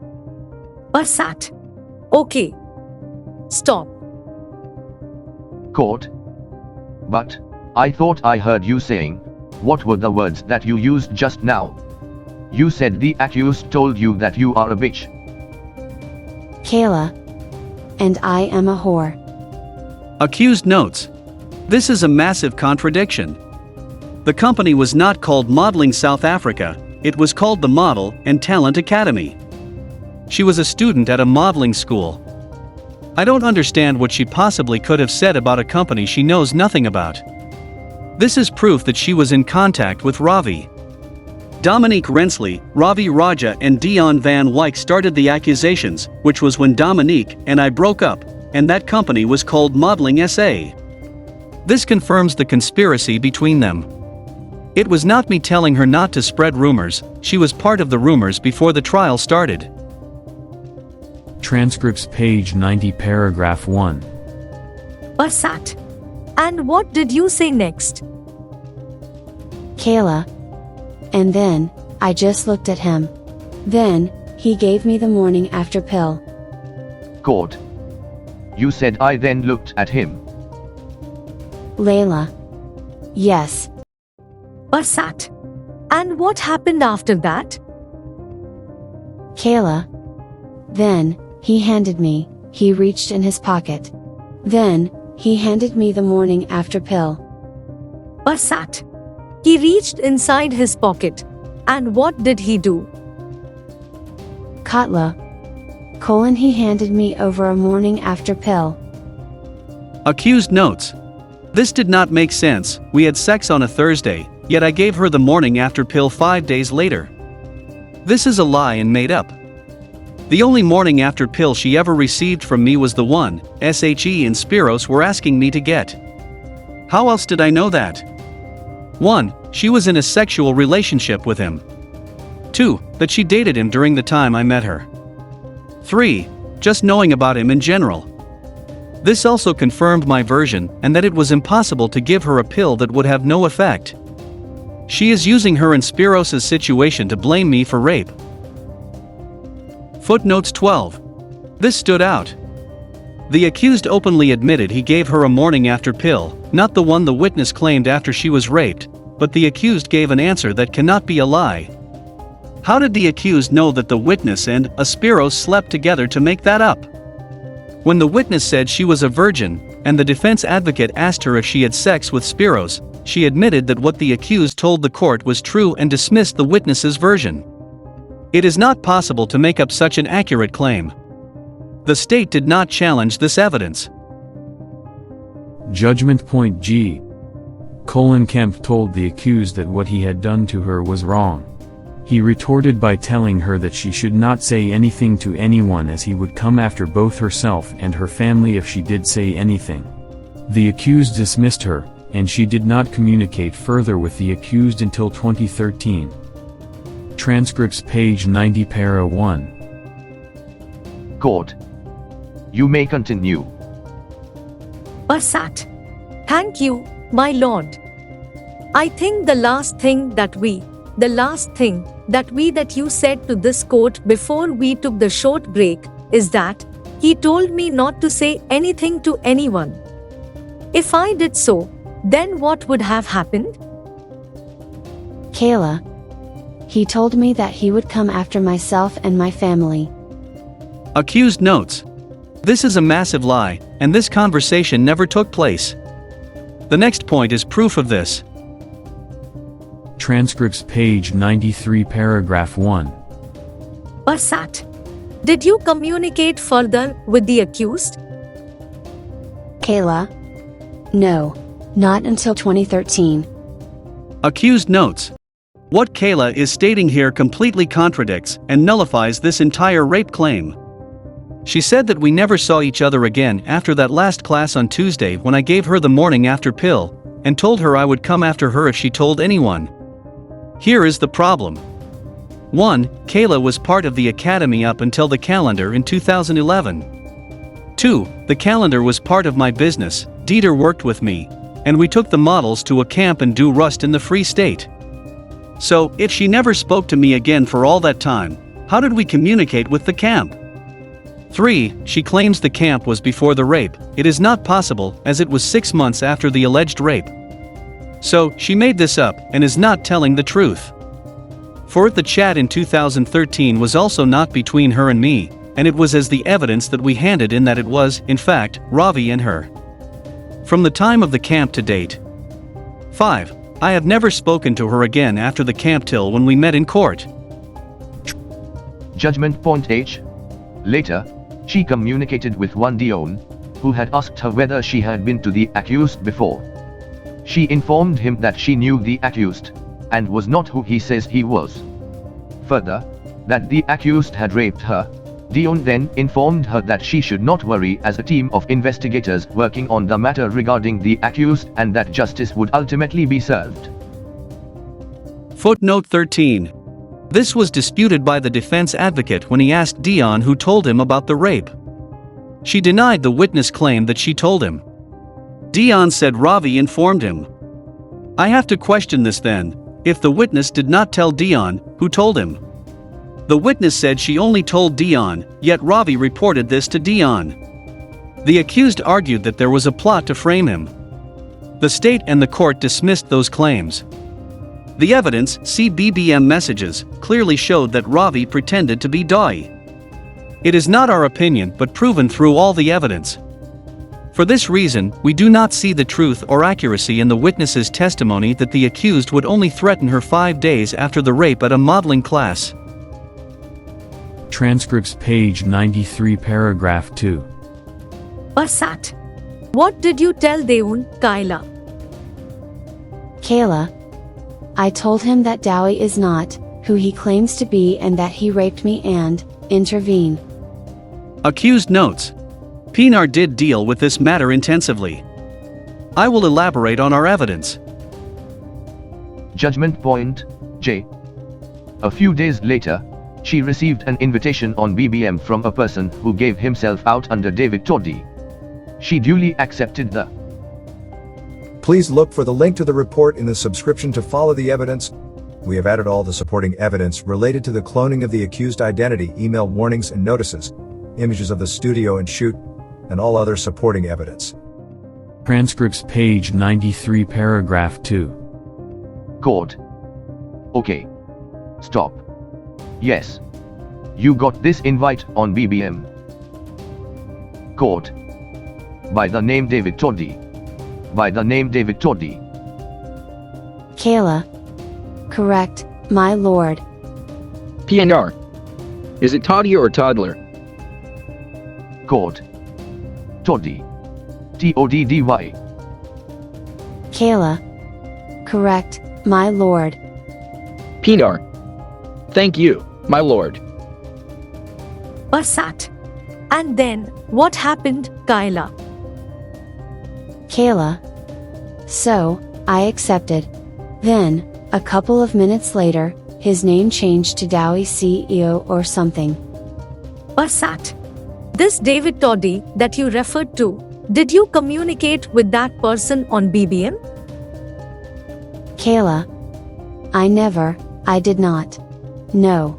Basat. Okay. Stop. Court. But, I thought I heard you saying, what were the words that you used just now? You said the accused told you that you are a bitch. Kayla. And I am a whore. Accused notes. This is a massive contradiction. The company was not called Modeling South Africa, it was called the Model and Talent Academy. She was a student at a modeling school. I don't understand what she possibly could have said about a company she knows nothing about. This is proof that she was in contact with Ravi. Dominique Rensley, Ravi Raja and Dion Van Wyk started the accusations, which was when Dominique and I broke up, and that company was called Modeling SA. This confirms the conspiracy between them. It was not me telling her not to spread rumors, she was part of the rumors before the trial started. Transcripts page 90 paragraph 1. Basat. And what did you say next? Kayla. And then, I just looked at him. Then, he gave me the morning after pill. Court. You said I then looked at him. Layla. Yes. Basat. And what happened after that? Kayla. Then, he handed me, he reached in his pocket. Then, he handed me the morning after pill. Basat. He reached inside his pocket. And what did he do? Katla. He handed me over a morning after pill. Accused notes. This did not make sense, we had sex on a Thursday, yet I gave her the morning after pill 5 days later. This is a lie and made up. The only morning after pill she ever received from me was the one SHE and Spiros were asking me to get. How else did I know that? 1. She was in a sexual relationship with him. 2. That she dated him during the time I met her. 3. Just knowing about him in general. This also confirmed my version and that it was impossible to give her a pill that would have no effect. She is using her and Spiros' situation to blame me for rape. Footnotes 12. This stood out. The accused openly admitted he gave her a morning after pill, not the one the witness claimed after she was raped, but the accused gave an answer that cannot be a lie. How did the accused know that the witness and Spiros slept together to make that up? When the witness said she was a virgin, and the defense advocate asked her if she had sex with Spiros, she admitted that what the accused told the court was true and dismissed the witness's version. It is not possible to make up such an accurate claim. The state did not challenge this evidence. Judgment point G. Kemp told the accused that what he had done to her was wrong. He retorted by telling her that she should not say anything to anyone as he would come after both herself and her family if she did say anything. The accused dismissed her, and she did not communicate further with the accused until 2013. Transcripts page 90 para 1. Court. You may continue. Basat. Thank you, my lord. I think the last thing that you said to this court before we took the short break is that He told me not to say anything to anyone. If I did so, then what would have happened? Kayla. He told me that he would come after myself and my family. Accused notes. This is a massive lie, and this conversation never took place. The next point is proof of this. Transcripts page 93 paragraph 1. Basat. Did you communicate further with the accused? Kayla. No. Not until 2013. Accused notes. What Kayla is stating here completely contradicts and nullifies this entire rape claim. She said that we never saw each other again after that last class on Tuesday when I gave her the morning after pill and told her I would come after her if she told anyone. Here is the problem. 1. Kayla was part of the academy up until the calendar in 2011. 2. The calendar was part of my business. Dieter worked with me, and we took the models to a camp in Due Rust in the Free State. So, if she never spoke to me again for all that time, how did we communicate with the camp? 3. She claims the camp was before the rape. It is not possible, as it was 6 months after the alleged rape. So, she made this up and is not telling the truth. 4. The chat in 2013 was also not between her and me, and it was as the evidence that we handed in that it was, in fact, Ravi and her. From the time of the camp to date. 5. I have never spoken to her again after the camp till when we met in court. Judgment point H. Later, she communicated with one Dion, who had asked her whether she had been to the accused before. She informed him that she knew the accused, and was not who he says he was. Further, that the accused had raped her. Dion then informed her that she should not worry, as a team of investigators working on the matter regarding the accused, and that justice would ultimately be served. Footnote 13. This was disputed by the defense advocate when he asked Dion who told him about the rape. She denied the witness claimed that she told him. Dion said Ravi informed him. I have to question this then, if the witness did not tell Dion who told him. The witness said she only told Dion, yet Ravi reported this to Dion. The accused argued that there was a plot to frame him. The state and the court dismissed those claims. The evidence, see BBM messages, clearly showed that Ravi pretended to be Dai. It is not our opinion but proven through all the evidence. For this reason, we do not see the truth or accuracy in the witness's testimony that the accused would only threaten her 5 days after the rape at a modeling class. Transcripts page 93 paragraph 2. Basat. What did you tell Deun, Kayla? Kayla. I told him that Dowie is not who he claims to be and that he raped me and intervene. Accused notes. Pinar did deal with this matter intensively. I will elaborate on our evidence. Judgment point J. A few days later, she received an invitation on BBM from a person who gave himself out under David Toddy. She duly accepted the. Please look for the link to the report in the subscription to follow the evidence. We have added all the supporting evidence related to the cloning of the accused identity, email warnings and notices, images of the studio and shoot, and all other supporting evidence. Transcripts page 93 paragraph 2. Court. Okay. Stop. Yes. You got this invite on BBM. Court. By the name David Toddy. By the name David Toddy. Kayla. Correct, my lord. PNR. Is it Toddy or Toddler? Court. Toddy. Toddy. Kayla. Correct, my lord. Pinar. Thank you, my lord. Basat. And then, what happened, Kayla? Kayla. So, I accepted. Then, a couple of minutes later, his name changed to Dowie CEO or something. Basat. This David Toddy that you referred to, did you communicate with that person on BBM? Kayla. I did not. No.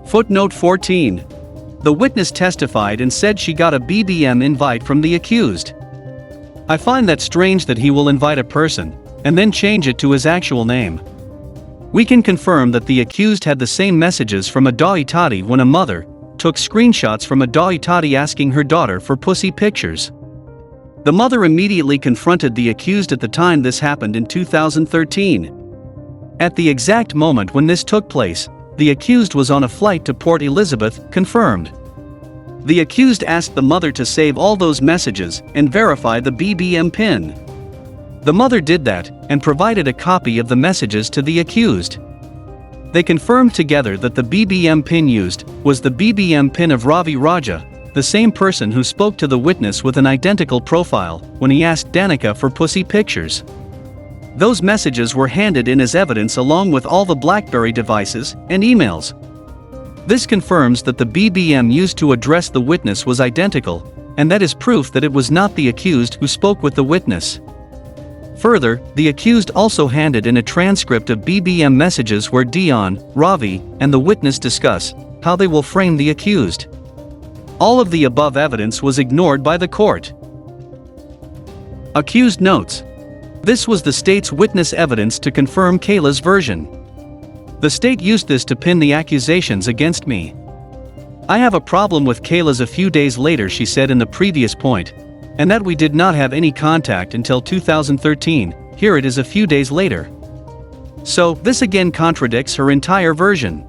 Footnote 14. The witness testified and said she got a BBM invite from the accused. I find that strange that he will invite a person, and then change it to his actual name. We can confirm that the accused had the same messages from a Daitati when a mother took screenshots from a Daitati asking her daughter for pussy pictures. The mother immediately confronted the accused at the time this happened in 2013. At the exact moment when this took place, the accused was on a flight to Port Elizabeth, confirmed. The accused asked the mother to save all those messages and verify the BBM pin. The mother did that and provided a copy of the messages to the accused. They confirmed together that the BBM pin used was the BBM pin of Ravi Raja, the same person who spoke to the witness with an identical profile when he asked Danica for pussy pictures. Those messages were handed in as evidence along with all the BlackBerry devices and emails. This confirms that the BBM used to address the witness was identical, and that is proof that it was not the accused who spoke with the witness. Further, the accused also handed in a transcript of BBM messages where Dion, Ravi, and the witness discuss how they will frame the accused. All of the above evidence was ignored by the court. Accused notes. This was the state's witness evidence to confirm Kayla's version. The state used this to pin the accusations against me. I have a problem with Kayla's a few days later, she said in the previous point, and that we did not have any contact until 2013, here it is a few days later. So, this again contradicts her entire version.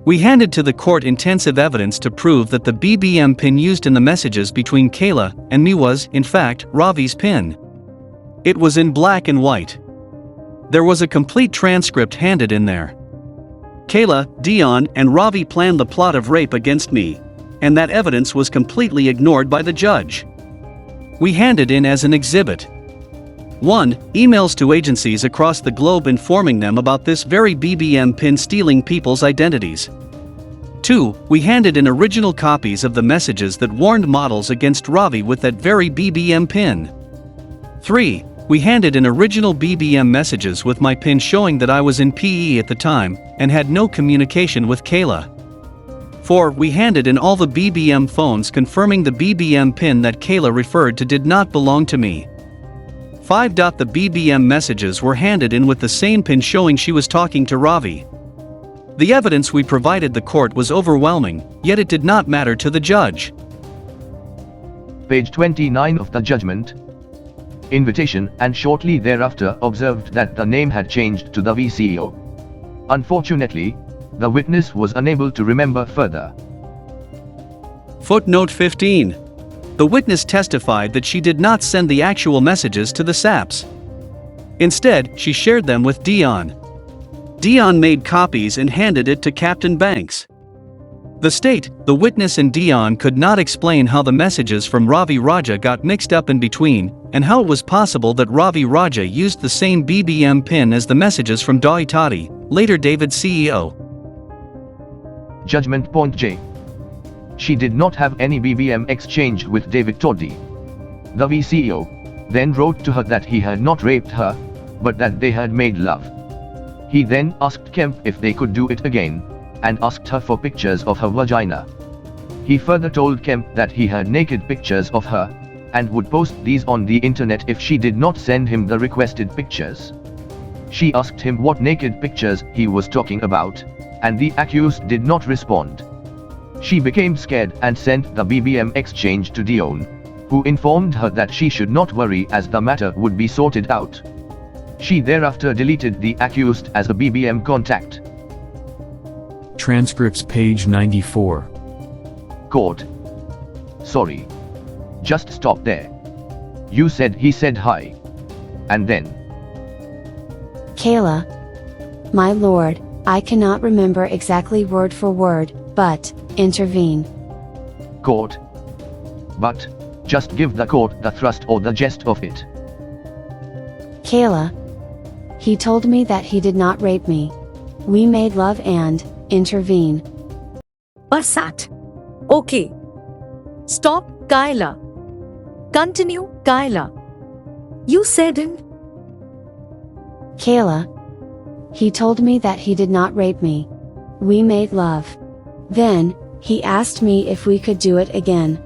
We handed to the court intensive evidence to prove that the BBM pin used in the messages between Kayla and me was, in fact, Ravi's pin. It was in black and white. There was a complete transcript handed in there. Kayla, Dion, and Ravi planned the plot of rape against me, and that evidence was completely ignored by the judge. We handed in as an exhibit 1. Emails to agencies across the globe informing them about this very BBM pin stealing people's identities. 2. We handed in original copies of the messages that warned models against Ravi with that very BBM pin. 3. We handed in original BBM messages with my pin showing that I was in PE at the time and had no communication with Kayla. 4. We handed in all the BBM phones confirming the BBM pin that Kayla referred to did not belong to me. 5. The BBM messages were handed in with the same pin showing she was talking to Ravi. The evidence we provided the court was overwhelming, yet it did not matter to the judge. Page 29 of the judgment. Invitation, and shortly thereafter observed that the name had changed to the VCO. Unfortunately, the witness was unable to remember further. Footnote 15. The witness testified that she did not send the actual messages to the SAPs. Instead, she shared them with Dion. Dion made copies and handed it to Captain Banks. The state, the witness and Dion could not explain how the messages from Ravi Raja got mixed up in between, and how it was possible that Ravi Raja used the same BBM pin as the messages from Daitati, later David's CEO. Judgment Point J. She did not have any BBM exchange with David Toddy. The VCO then wrote to her that he had not raped her, but that they had made love. He then asked Kemp if they could do it again, and asked her for pictures of her vagina. He further told Kemp that he had naked pictures of her, and would post these on the internet if she did not send him the requested pictures. She asked him what naked pictures he was talking about, and the accused did not respond. She became scared and sent the BBM exchange to Dion, who informed her that she should not worry as the matter would be sorted out. She thereafter deleted the accused as a BBM contact. Transcripts page 94. Court. Sorry. Just stop there. You said he said hi. And then. Kayla. My lord, I cannot remember exactly word for word, but, intervene. Court. But, just give the court the thrust or the gist of it. Kayla. He told me that he did not rape me. We made love and, intervene. Basat. Okay. Stop, Kyla. Continue, Kyla. You said in. Kayla. He told me that he did not rape me. We made love. Then, he asked me if we could do it again.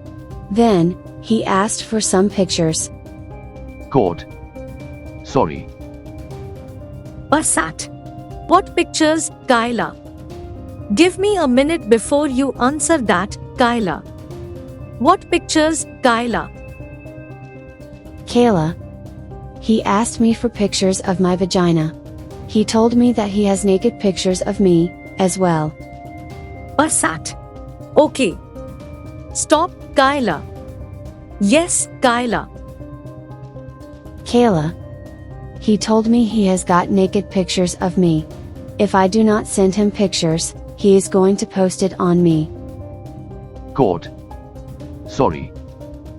Then, he asked for some pictures. Court. Sorry. Basat. What pictures, Kyla? Give me a minute before you answer that, Kyla. What pictures, Kyla? Kayla. He asked me for pictures of my vagina. He told me that he has naked pictures of me, as well. Basat. Okay. Stop, Kyla. Yes, Kyla. Kayla. He told me he has got naked pictures of me. If I do not send him pictures, he is going to post it on me. Court. Sorry.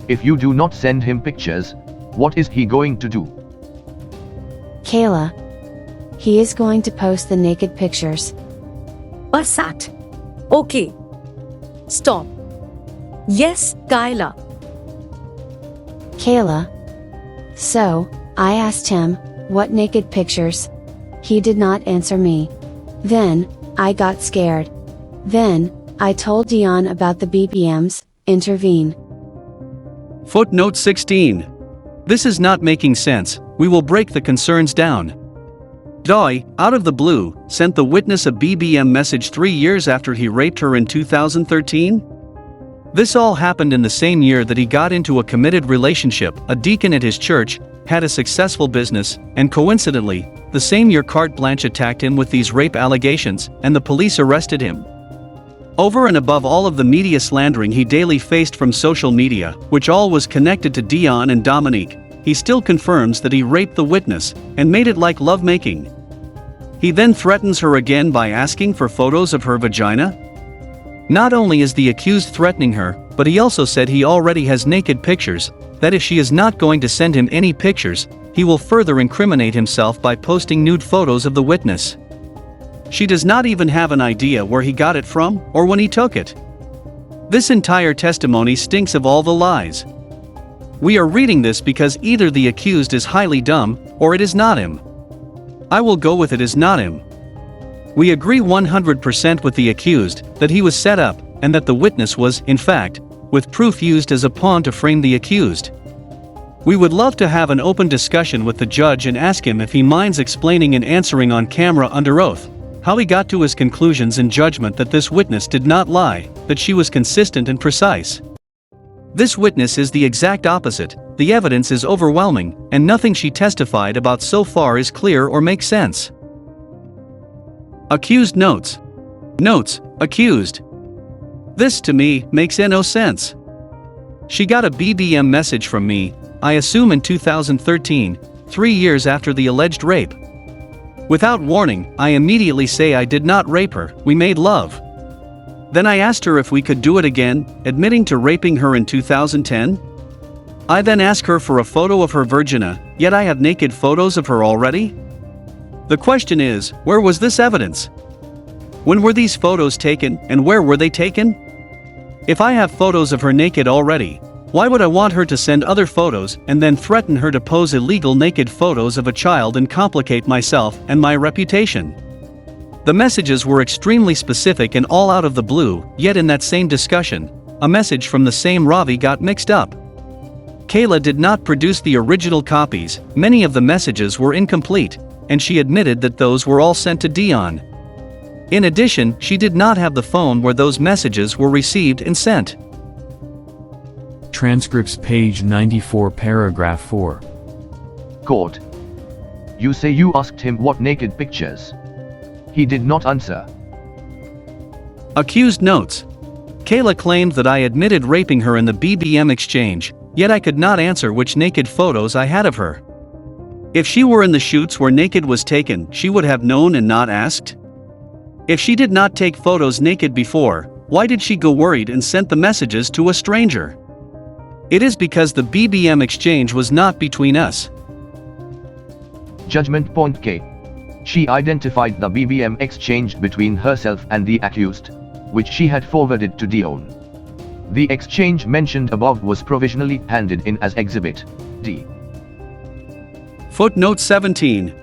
If you do not send him pictures, what is he going to do? Kayla. He is going to post the naked pictures. Basat. Okay. Stop. Yes, Kyla. Kayla. So, I asked him, what naked pictures? He did not answer me. Then, I got scared. Then, I told Dion about the BBMs, intervene. Footnote 16. This is not making sense, we will break the concerns down. Doi, out of the blue, sent the witness a BBM message 3 years after he raped her in 2013? This all happened in the same year that he got into a committed relationship, a deacon at his church, had a successful business, and coincidentally, the same year carte blanche attacked him with these rape allegations, and the police arrested him. Over and above all of the media slandering he daily faced from social media, which all was connected to Dion and Dominique, he still confirms that he raped the witness, and made it like lovemaking. He then threatens her again by asking for photos of her vagina? Not only is the accused threatening her, but he also said he already has naked pictures, that if she is not going to send him any pictures, he will further incriminate himself by posting nude photos of the witness. She does not even have an idea where he got it from, or when he took it. This entire testimony stinks of all the lies. We are reading this because either the accused is highly dumb, or it is not him. I will go with it is not him. We agree 100% with the accused, that he was set up, and that the witness was, in fact, with proof used as a pawn to frame the accused. We would love to have an open discussion with the judge and ask him if he minds explaining and answering on camera under oath, how he got to his conclusions and judgment that this witness did not lie, that she was consistent and precise. This witness is the exact opposite, the evidence is overwhelming, and nothing she testified about so far is clear or makes sense. Accused notes. Notes, accused. This to me makes no sense. She got a BBM message from me, I assume in 2013, 3 years after the alleged rape. Without warning, I immediately say I did not rape her, we made love. Then I asked her if we could do it again, admitting to raping her in 2010. I then ask her for a photo of her vagina, yet I have naked photos of her already? The question is, where was this evidence? When were these photos taken, and where were they taken? If I have photos of her naked already, why would I want her to send other photos and then threaten her to pose illegal naked photos of a child and complicate myself and my reputation? The messages were extremely specific and all out of the blue, yet in that same discussion, a message from the same Ravi got mixed up. Kayla did not produce the original copies, many of the messages were incomplete, and she admitted that those were all sent to Dion. In addition, she did not have the phone where those messages were received and sent. Transcripts page 94 paragraph 4. Court. You say you asked him what naked pictures. He did not answer. Accused notes. Kayla claimed that I admitted raping her in the BBM exchange, yet I could not answer which naked photos I had of her. If she were in the shoots where naked was taken, she would have known and not asked. If she did not take photos naked before, why did she go worried and sent the messages to a stranger? It is because the BBM exchange was not between us. Judgment point K. She identified the BBM exchanged between herself and the accused, which she had forwarded to Dion. The exchange mentioned above was provisionally handed in as Exhibit D. Footnote 17.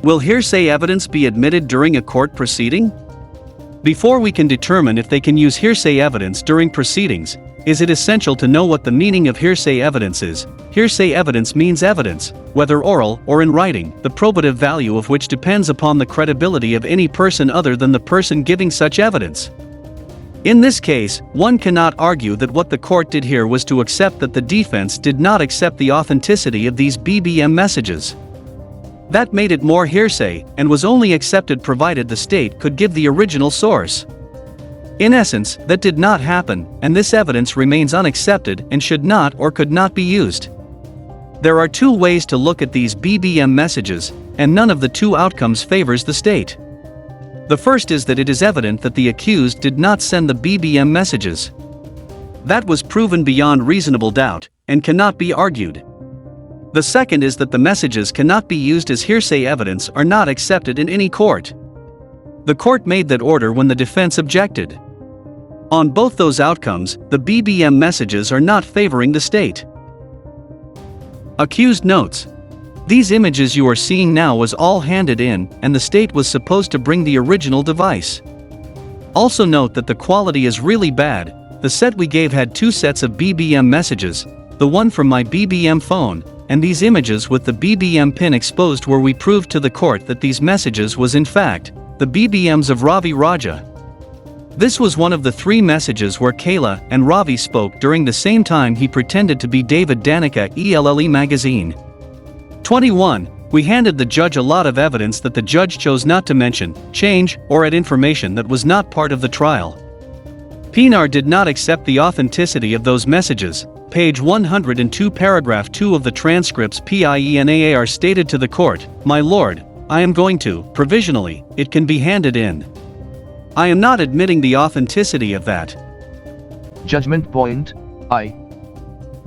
Will hearsay evidence be admitted during a court proceeding? Before we can determine if they can use hearsay evidence during proceedings, is it essential to know what the meaning of hearsay evidence is. Hearsay evidence means evidence, whether oral or in writing, the probative value of which depends upon the credibility of any person other than the person giving such evidence. In this case, one cannot argue that what the court did here was to accept that the defense did not accept the authenticity of these BBM messages. That made it more hearsay, and was only accepted provided the state could give the original source. In essence, that did not happen, and this evidence remains unaccepted and should not or could not be used. There are two ways to look at these BBM messages, and none of the two outcomes favors the state. The first is that it is evident that the accused did not send the BBM messages. That was proven beyond reasonable doubt, and cannot be argued. The second is that the messages cannot be used as hearsay evidence or not accepted in any court. The court made that order when the defense objected. On both those outcomes, the BBM messages are not favoring the state. Accused notes: these images you are seeing now was all handed in, and the state was supposed to bring the original device. Also note that the quality is really bad. The set we gave had two sets of BBM messages, the one from my BBM phone, and these images with the BBM pin exposed where we proved to the court that these messages was in fact the BBMs of Ravi Raja. This was one of the three messages where Kayla and Ravi spoke during the same time he pretended to be David Danica ELLE magazine. 21. We handed the judge a lot of evidence that the judge chose not to mention, change, or add information that was not part of the trial. Pinar did not accept the authenticity of those messages. Page 102 paragraph 2 of the transcripts PIENAAR stated to the court, "My lord, I am going to, provisionally, it can be handed in. I am not admitting the authenticity of that." Judgment point, I.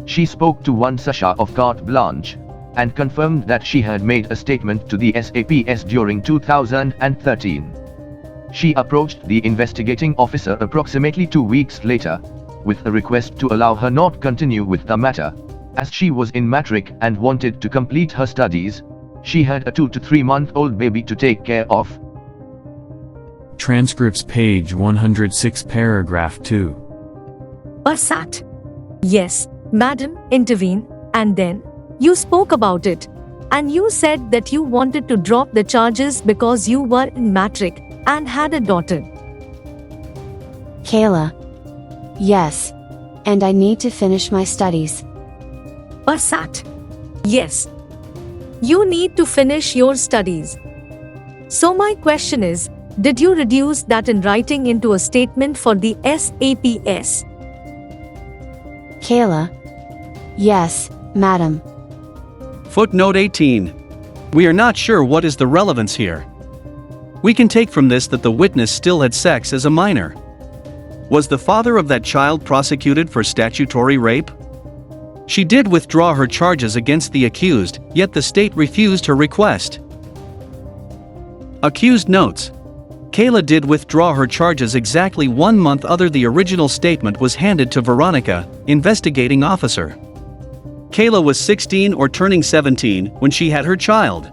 She spoke to one Sasha of carte blanche, and confirmed that she had made a statement to the SAPS during 2013. She approached the investigating officer approximately 2 weeks later, with a request to allow her not continue with the matter, as she was in matric and wanted to complete her studies. She had a 2 to 3 month old baby to take care of. Transcripts page 106 paragraph 2. Asat. Yes, madam, intervene, and then, you spoke about it. And you said that you wanted to drop the charges because you were in matric, and had a daughter. Kayla. Yes. And I need to finish my studies. Asat. Yes. You need to finish your studies. So my question is, did you reduce that in writing into a statement for the SAPS? Kayla. Yes, madam. Footnote 18. We are not sure what is the relevance here. We can take from this that the witness still had sex as a minor. Was the father of that child prosecuted for statutory rape? She did withdraw her charges against the accused, yet the state refused her request. Accused notes: Kayla did withdraw her charges exactly 1 month after the original statement was handed to Veronica, investigating officer. Kayla was 16 or turning 17 when she had her child.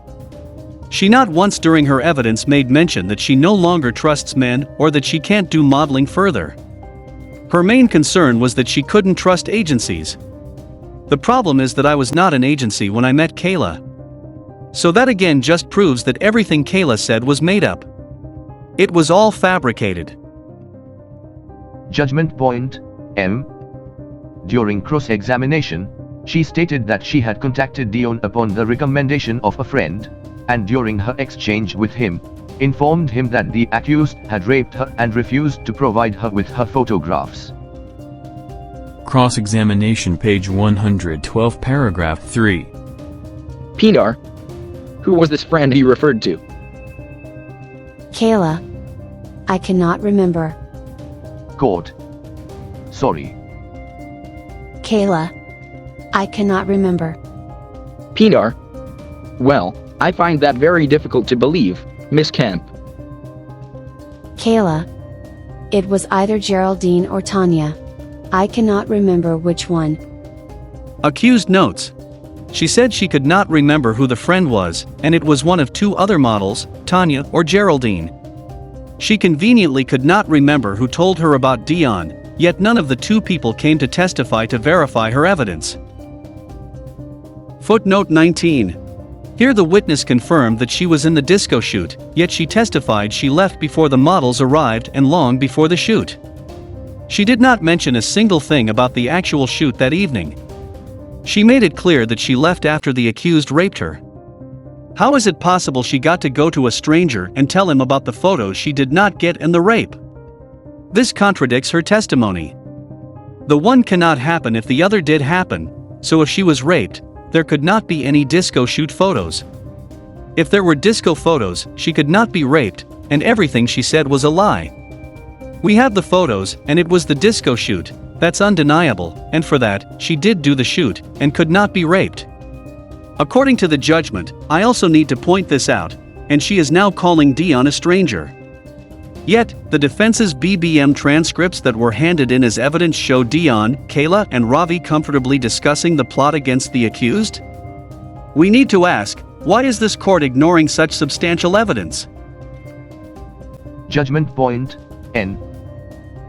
She not once during her evidence made mention that she no longer trusts men or that she can't do modeling further. Her main concern was that she couldn't trust agencies. The problem is that I was not an agency when I met Kayla. So that again just proves that everything Kayla said was made up. It was all fabricated. Judgment point, M. During cross-examination, she stated that she had contacted Dion upon the recommendation of a friend, and during her exchange with him, informed him that the accused had raped her and refused to provide her with her photographs. Cross-examination page 112 paragraph 3. Pinar. Who was this friend you referred to? Kayla. I cannot remember. Court. Sorry. Kayla. I cannot remember. Pinar. Well, I find that very difficult to believe, Miss Kemp. Kayla. It was either Geraldine or Tanya. I cannot remember which one. Accused notes: she said she could not remember who the friend was, and it was one of two other models, Tanya or Geraldine. She conveniently could not remember who told her about Dion, yet none of the two people came to testify to verify her evidence. Footnote 19. Here the witness confirmed that she was in the disco shoot, yet she testified she left before the models arrived and long before the shoot. She did not mention a single thing about the actual shoot that evening. She made it clear that she left after the accused raped her. How is it possible she got to go to a stranger and tell him about the photos she did not get and the rape? This contradicts her testimony. The one cannot happen if the other did happen, so if she was raped, there could not be any disco shoot photos. If there were disco photos, she could not be raped, and everything she said was a lie. We have the photos, and it was the disco shoot, that's undeniable, and for that, she did do the shoot, and could not be raped. According to the judgment, I also need to point this out, and she is now calling Dion a stranger. Yet, the defense's BBM transcripts that were handed in as evidence show Dion, Kayla, and Ravi comfortably discussing the plot against the accused? We need to ask, why is this court ignoring such substantial evidence? Judgment point, N.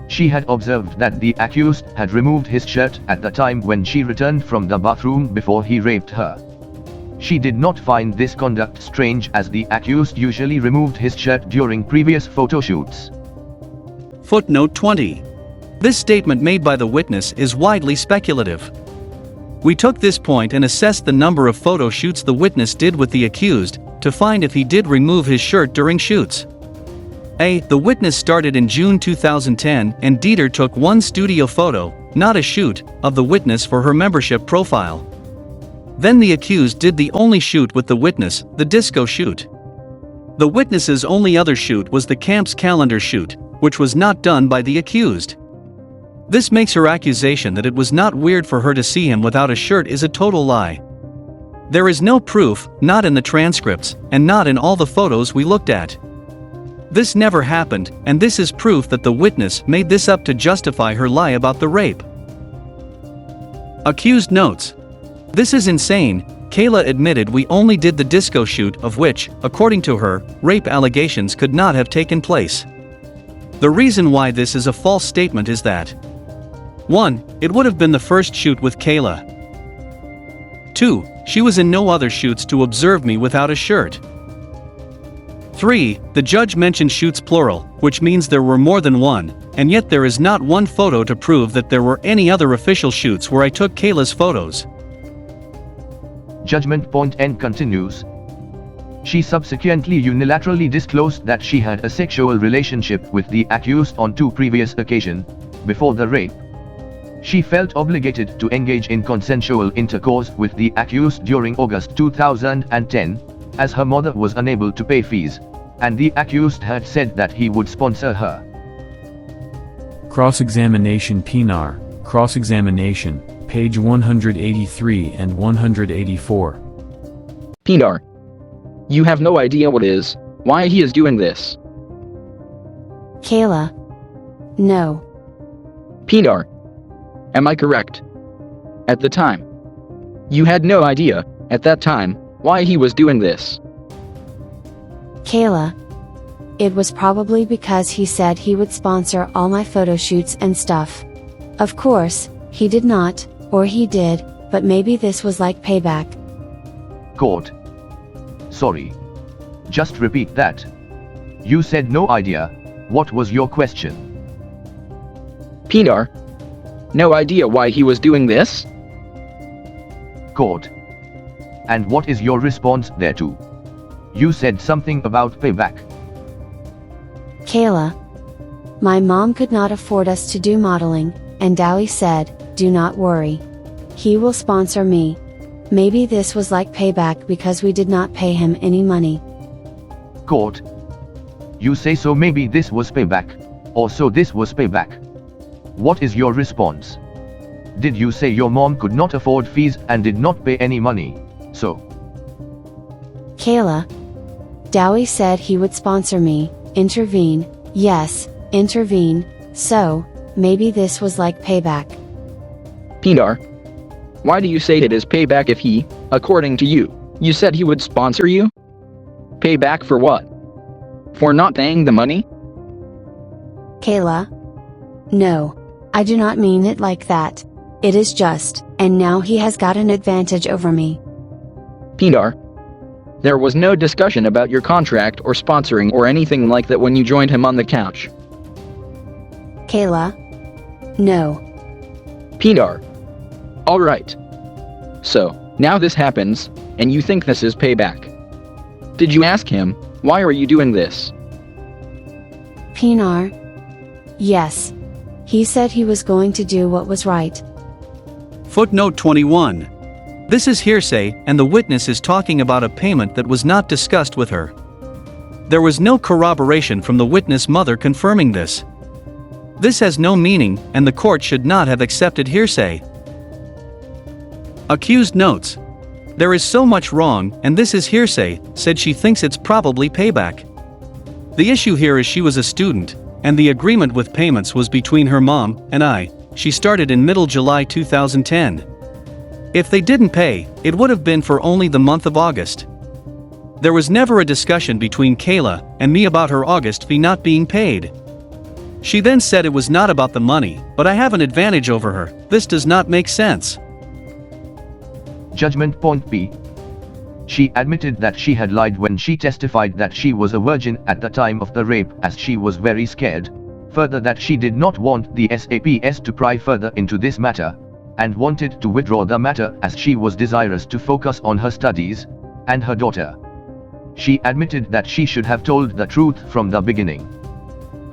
She had observed that the accused had removed his shirt at the time when she returned from the bathroom before he raped her. She did not find this conduct strange as the accused usually removed his shirt during previous photo shoots. Footnote 20. This statement made by the witness is widely speculative. We took this point and assessed the number of photo shoots the witness did with the accused, to find if he did remove his shirt during shoots. The witness started in June 2010 and Dieter took one studio photo, not a shoot, of the witness for her membership profile. Then the accused did the only shoot with the witness, the disco shoot. The witness's only other shoot was the camp's calendar shoot, which was not done by the accused. This makes her accusation that it was not weird for her to see him without a shirt is a total lie. There is no proof, not in the transcripts, and not in all the photos we looked at. This never happened, and this is proof that the witness made this up to justify her lie about the rape. Accused notes. This is insane. Kayla admitted we only did the disco shoot of which, according to her, rape allegations could not have taken place. The reason why this is a false statement is that 1. It would have been the first shoot with Kayla. 2. She was in no other shoots to observe me without a shirt. 3. The judge mentioned shoots plural, which means there were more than one, and yet there is not one photo to prove that there were any other official shoots where I took Kayla's photos. Judgment point N continues. She subsequently unilaterally disclosed that she had a sexual relationship with the accused on 2 previous occasions, before the rape. She felt obligated to engage in consensual intercourse with the accused during August 2010, as her mother was unable to pay fees, and the accused had said that he would sponsor her. Cross-examination Pinar, cross-examination, page 183 and 184. Pinar. You have no idea why he is doing this. Kayla. No. Pinar. Am I correct? At the time. You had no idea, at that time, why he was doing this. Kayla. It was probably because he said he would sponsor all my photo shoots and stuff. Of course, he did not, or he did, but maybe this was like payback. Court. Sorry. Just repeat that. You said no idea. What was your question? Pinar. No idea why he was doing this? Court. And what is your response thereto? You said something about payback. Kayla. My mom could not afford us to do modeling, and Dowie said, do not worry. He will sponsor me. Maybe this was like payback because we did not pay him any money. Court. You say so maybe this was payback, or so this was payback. What is your response? Did you say your mom could not afford fees and did not pay any money, so? Kayla. Dowie said he would sponsor me, intervene, yes, intervene, so, maybe this was like payback. Pinar. Why do you say it is payback if he, according to you, you said he would sponsor you? Payback for what? For not paying the money? Kayla? No. I do not mean it like that. It is just, and now he has got an advantage over me. Pinar. There was no discussion about your contract or sponsoring or anything like that when you joined him on the couch. Kayla? No. Pinar. Alright. So, now this happens, and you think this is payback. Did you ask him, why are you doing this? Pinar? Yes. He said he was going to do what was right. Footnote 21. This is hearsay, and the witness is talking about a payment that was not discussed with her. There was no corroboration from the witness' mother confirming this. This has no meaning, and the court should not have accepted hearsay. Accused notes. There is so much wrong, and this is hearsay, said she thinks it's probably payback. The issue here is she was a student, and the agreement with payments was between her mom and I. She started in middle July 2010. If they didn't pay, it would have been for only the month of August. There was never a discussion between Kayla and me about her August fee not being paid. She then said it was not about the money, but I have an advantage over her. This does not make sense. Judgment Point B. She admitted that she had lied when she testified that she was a virgin at the time of the rape, as she was very scared. Further, that she did not want the SAPS to pry further into this matter, and wanted to withdraw the matter as she was desirous to focus on her studies and her daughter. She admitted that she should have told the truth from the beginning.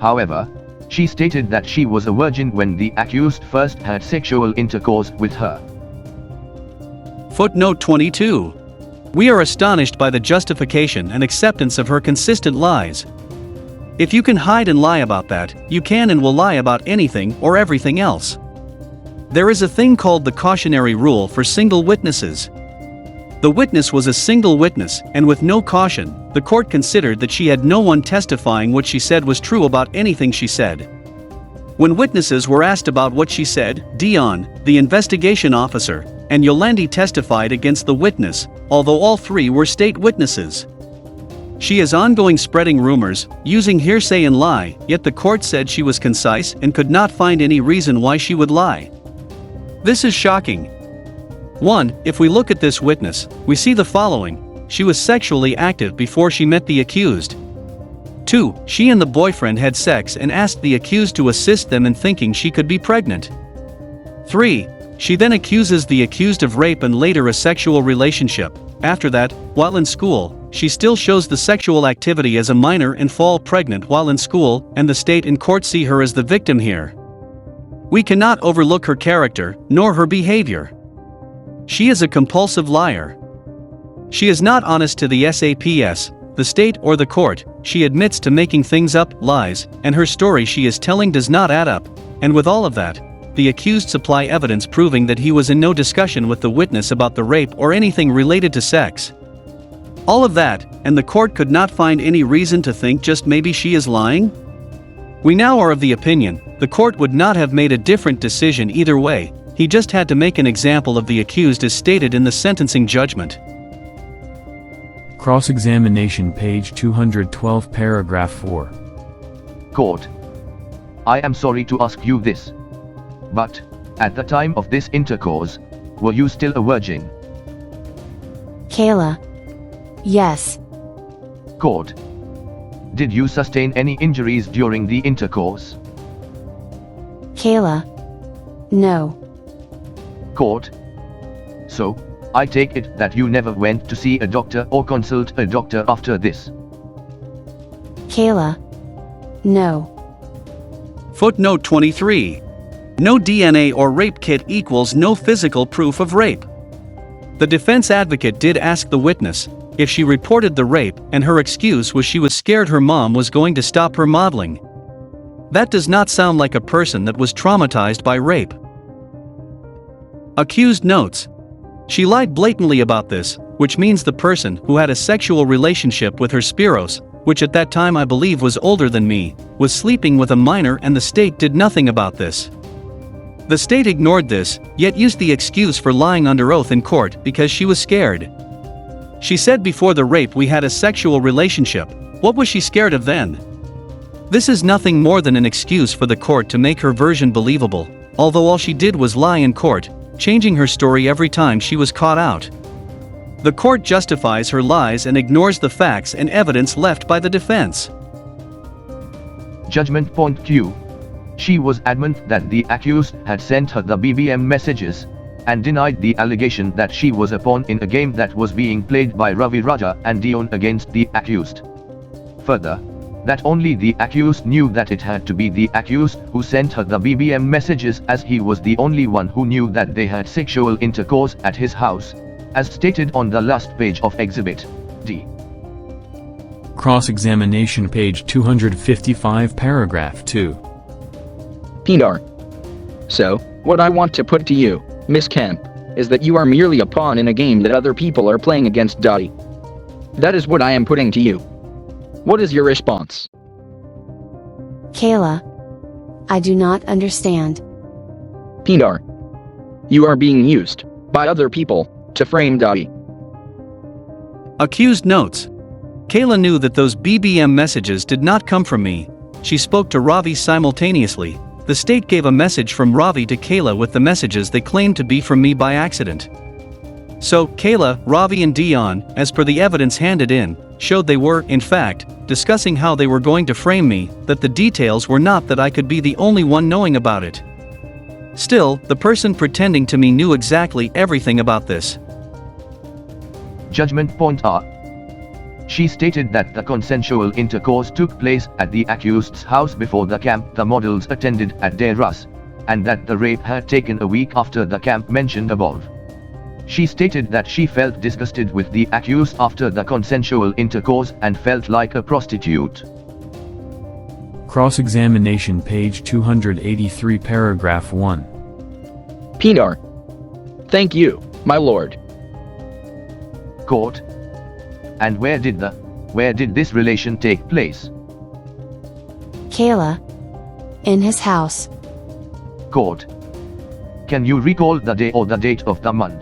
However, she stated that she was a virgin when the accused first had sexual intercourse with her. Footnote 22. We are astonished by the justification and acceptance of her consistent lies. If you can hide and lie about that, you can and will lie about anything or everything else. There is a thing called the cautionary rule for single witnesses. The witness was a single witness, and with no caution, the court considered that she had no one testifying what she said was true about anything she said. When witnesses were asked about what she said, Dion, the investigation officer, and Yolandi testified against the witness, although all three were state witnesses. She is ongoing spreading rumors, using hearsay and lie, yet the court said she was concise and could not find any reason why she would lie. This is shocking. 1. If we look at this witness, we see the following: she was sexually active before she met the accused. 2. She and the boyfriend had sex and asked the accused to assist them in thinking she could be pregnant. 3. She then accuses the accused of rape and later a sexual relationship. After that, while in school, she still shows the sexual activity as a minor and fall pregnant while in school, and the state and court see her as the victim here. We cannot overlook her character, nor her behavior. She is a compulsive liar. She is not honest to the SAPS, the state or the court. She admits to making things up, lies, and her story she is telling does not add up. And with all of that, the accused supply evidence proving that he was in no discussion with the witness about the rape or anything related to sex. All of that, and the court could not find any reason to think just maybe she is lying? We now are of the opinion, the court would not have made a different decision either way. He just had to make an example of the accused as stated in the sentencing judgment. Cross-examination, page 212, paragraph 4. Court. I am sorry to ask you this. But, at the time of this intercourse, were you still a virgin? Kayla. Yes. Court. Did you sustain any injuries during the intercourse? Kayla. No. Court. So, I take it that you never went to see a doctor or consult a doctor after this? Kayla. No. Footnote 23. No DNA or rape kit equals no physical proof of rape. The defense advocate did ask the witness if she reported the rape, and her excuse was she was scared her mom was going to stop her modeling. That does not sound like a person that was traumatized by rape. Accused notes. She lied blatantly about this, which means the person who had a sexual relationship with her Spiros, which at that time I believe was older than me, was sleeping with a minor, and the state did nothing about this. The state ignored this, yet used the excuse for lying under oath in court because she was scared. She said before the rape we had a sexual relationship. What was she scared of then? This is nothing more than an excuse for the court to make her version believable, although all she did was lie in court, changing her story every time she was caught out. The court justifies her lies and ignores the facts and evidence left by the defense. Judgment Point Q. She was adamant that the accused had sent her the BBM messages, and denied the allegation that she was a pawn in a game that was being played by Ravi Raja and Dion against the accused. Further, that only the accused knew that it had to be the accused who sent her the BBM messages, as he was the only one who knew that they had sexual intercourse at his house, as stated on the last page of Exhibit D. Cross-examination page 255 paragraph 2. Pinar. So, what I want to put to you, Miss Kemp, is that you are merely a pawn in a game that other people are playing against Dottie. That is what I am putting to you. What is your response? Kayla. I do not understand. Pinar. You are being used, by other people, to frame Dottie. Accused notes. Kayla knew that those BBM messages did not come from me. She spoke to Ravi simultaneously. The state gave a message from Ravi to Kayla with the messages they claimed to be from me by accident. So, Kayla, Ravi and Dion, as per the evidence handed in, showed they were, in fact, discussing how they were going to frame me, that the details were not that I could be the only one knowing about it. Still, the person pretending to me knew exactly everything about this. Judgment Point R. She stated that the consensual intercourse took place at the accused's house before the camp the models attended at Deras, and that the rape had taken a week after the camp mentioned above. She stated that she felt disgusted with the accused after the consensual intercourse and felt like a prostitute. Cross-examination page 283 paragraph 1. Pinar. Thank you, my lord. Court. And where did this relation take place? Kayla. In his house. Court. Can you recall the day or the date of the month?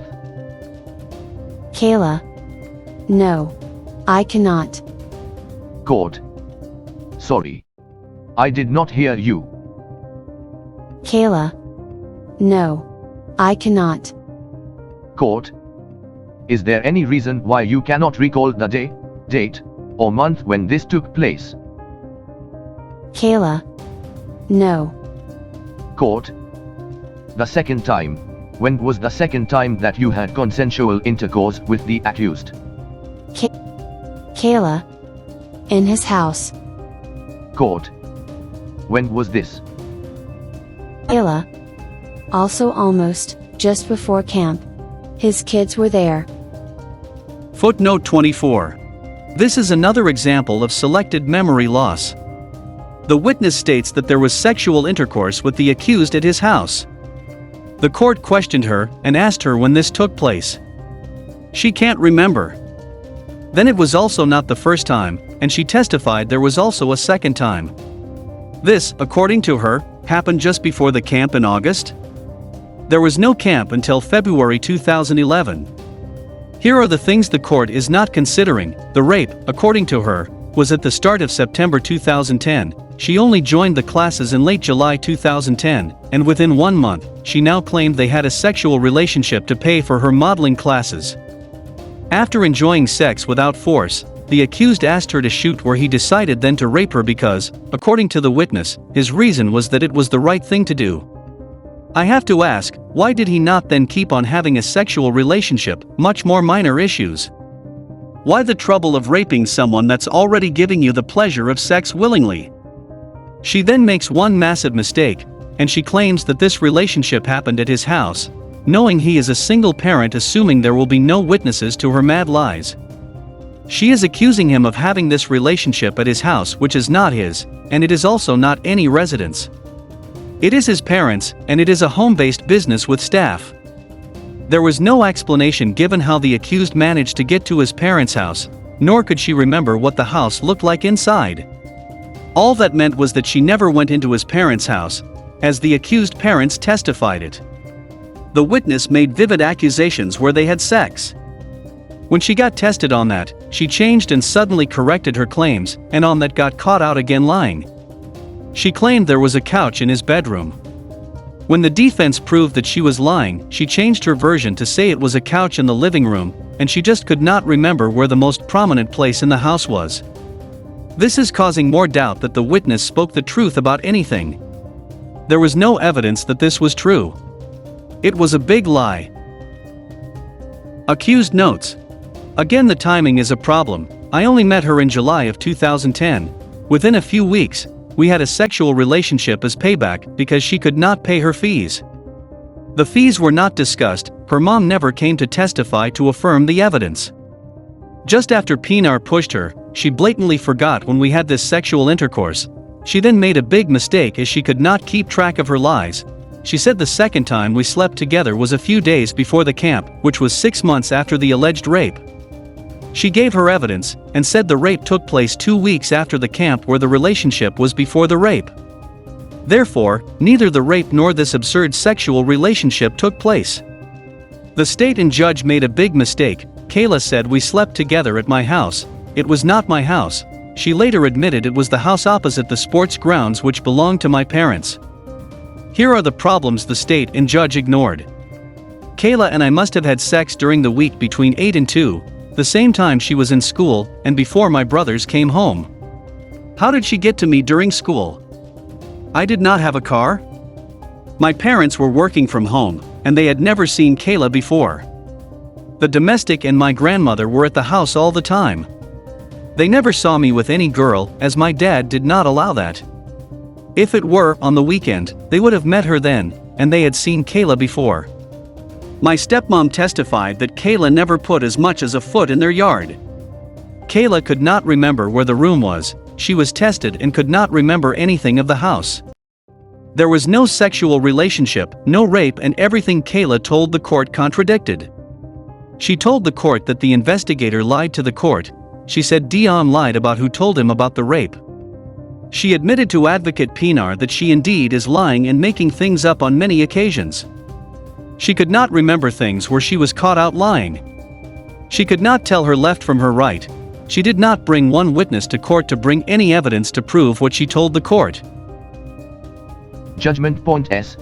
Kayla. No. I cannot. Court. Sorry. I did not hear you. Kayla. No. I cannot. Court. Is there any reason why you cannot recall the day, date, or month when this took place? Kayla. No. Court. The second time. When was the second time that you had consensual intercourse with the accused? Kayla. In his house. Court. When was this? Kayla. Also almost, just before camp. His kids were there. Footnote 24. This is another example of selected memory loss. The witness states that there was sexual intercourse with the accused at his house. The court questioned her and asked her when this took place. She can't remember. Then it was also not the first time, and she testified there was also a second time. This, according to her, happened just before the camp in August. There was no camp until February 2011. Here are the things the court is not considering. The rape, according to her, was at the start of September 2010. She only joined the classes in late July 2010, and within 1 month, she now claimed they had a sexual relationship to pay for her modeling classes. After enjoying sex without force, the accused asked her to shoot where he decided then to rape her because, according to the witness, his reason was that it was the right thing to do. I have to ask, why did he not then keep on having a sexual relationship, much more minor issues? Why the trouble of raping someone that's already giving you the pleasure of sex willingly? She then makes one massive mistake, and she claims that this relationship happened at his house, knowing he is a single parent, assuming there will be no witnesses to her mad lies. She is accusing him of having this relationship at his house, which is not his, and it is also not any residence. It is his parents', and it is a home-based business with staff. There was no explanation given how the accused managed to get to his parents' house, nor could she remember what the house looked like inside. All that meant was that she never went into his parents' house, as the accused parents testified it. The witness made vivid accusations where they had sex. When she got tested on that, she changed and suddenly corrected her claims, and on that got caught out again lying. She claimed there was a couch in his bedroom. When the defense proved that she was lying, she changed her version to say it was a couch in the living room, and she just could not remember where the most prominent place in the house was. This is causing more doubt that the witness spoke the truth about anything. There was no evidence that this was true. It was a big lie. Accused notes. Again, the timing is a problem. I only met her in July of 2010. Within a few weeks, we had a sexual relationship as payback because she could not pay her fees. The fees were not discussed, her mom never came to testify to affirm the evidence. Just after Pinar pushed her, she blatantly forgot when we had this sexual intercourse. She then made a big mistake as she could not keep track of her lies. She said the second time we slept together was a few days before the camp, which was 6 months after the alleged rape. She gave her evidence, and said the rape took place 2 weeks after the camp where the relationship was before the rape. Therefore, neither the rape nor this absurd sexual relationship took place. The state and judge made a big mistake. Kayla said we slept together at my house. It was not my house. She later admitted it was the house opposite the sports grounds which belonged to my parents. Here are the problems the state and judge ignored. Kayla and I must have had sex during the week between 8 and 2, the same time she was in school, and before my brothers came home. How did she get to me during school? I did not have a car. My parents were working from home, and they had never seen Kayla before. The domestic and my grandmother were at the house all the time. They never saw me with any girl, as my dad did not allow that. If it were on the weekend, they would have met her then, and they had seen Kayla before. My stepmom testified that Kayla never put as much as a foot in their yard. Kayla could not remember where the room was. She was tested and could not remember anything of the house. There was no sexual relationship, no rape, and everything Kayla told the court contradicted. She told the court that the investigator lied to the court. She said Dion lied about who told him about the rape. She admitted to Advocate Pinar that she indeed is lying and making things up on many occasions. She could not remember things where she was caught out lying. She could not tell her left from her right. She did not bring one witness to court to bring any evidence to prove what she told the court. Judgment Point S.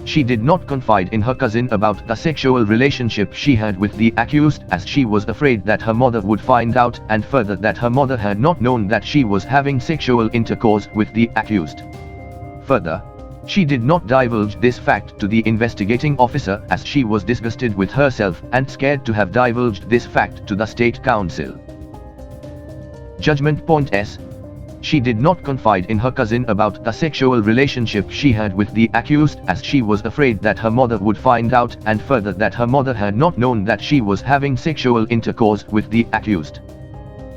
She did not confide in her cousin about the sexual relationship she had with the accused, as she was afraid that her mother would find out, and further that her mother had not known that she was having sexual intercourse with the accused. Further, she did not divulge this fact to the investigating officer, as she was disgusted with herself and scared to have divulged this fact to the state counsel. Judgment Point S. She did not confide in her cousin about the sexual relationship she had with the accused, as she was afraid that her mother would find out, and further that her mother had not known that she was having sexual intercourse with the accused.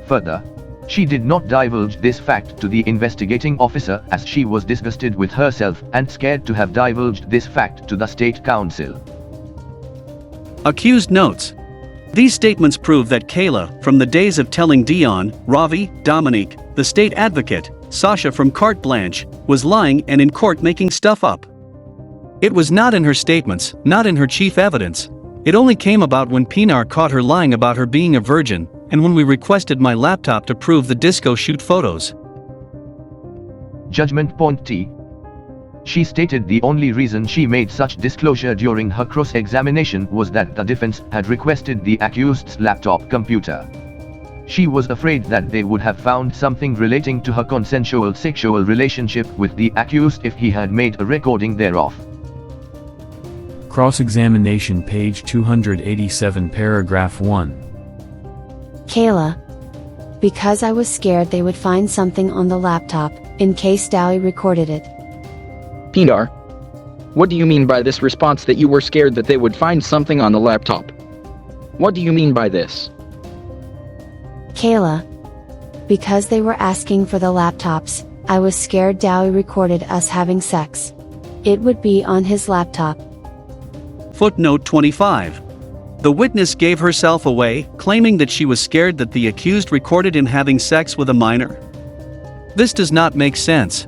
Further, she did not divulge this fact to the investigating officer, as she was disgusted with herself and scared to have divulged this fact to the state counsel. Accused notes. These statements prove that Kayla, from the days of telling Dion, Ravi, Dominique, the state advocate, Sasha from Carte Blanche, was lying and in court making stuff up. It was not in her statements, not in her chief evidence. It only came about when Pinar caught her lying about her being a virgin, and when we requested my laptop to prove the disco shoot photos. Judgment Point T. She stated the only reason she made such disclosure during her cross-examination was that the defense had requested the accused's laptop computer. She was afraid that they would have found something relating to her consensual sexual relationship with the accused if he had made a recording thereof. Cross-examination, page 287, paragraph 1. Kayla. Because I was scared they would find something on the laptop, in case Dowie recorded it. Pinar. What do you mean by this response that you were scared that they would find something on the laptop? What do you mean by this? Kayla. Because they were asking for the laptops, I was scared Dowie recorded us having sex. It would be on his laptop. Footnote 25. The witness gave herself away, claiming that she was scared that the accused recorded him having sex with a minor. This does not make sense.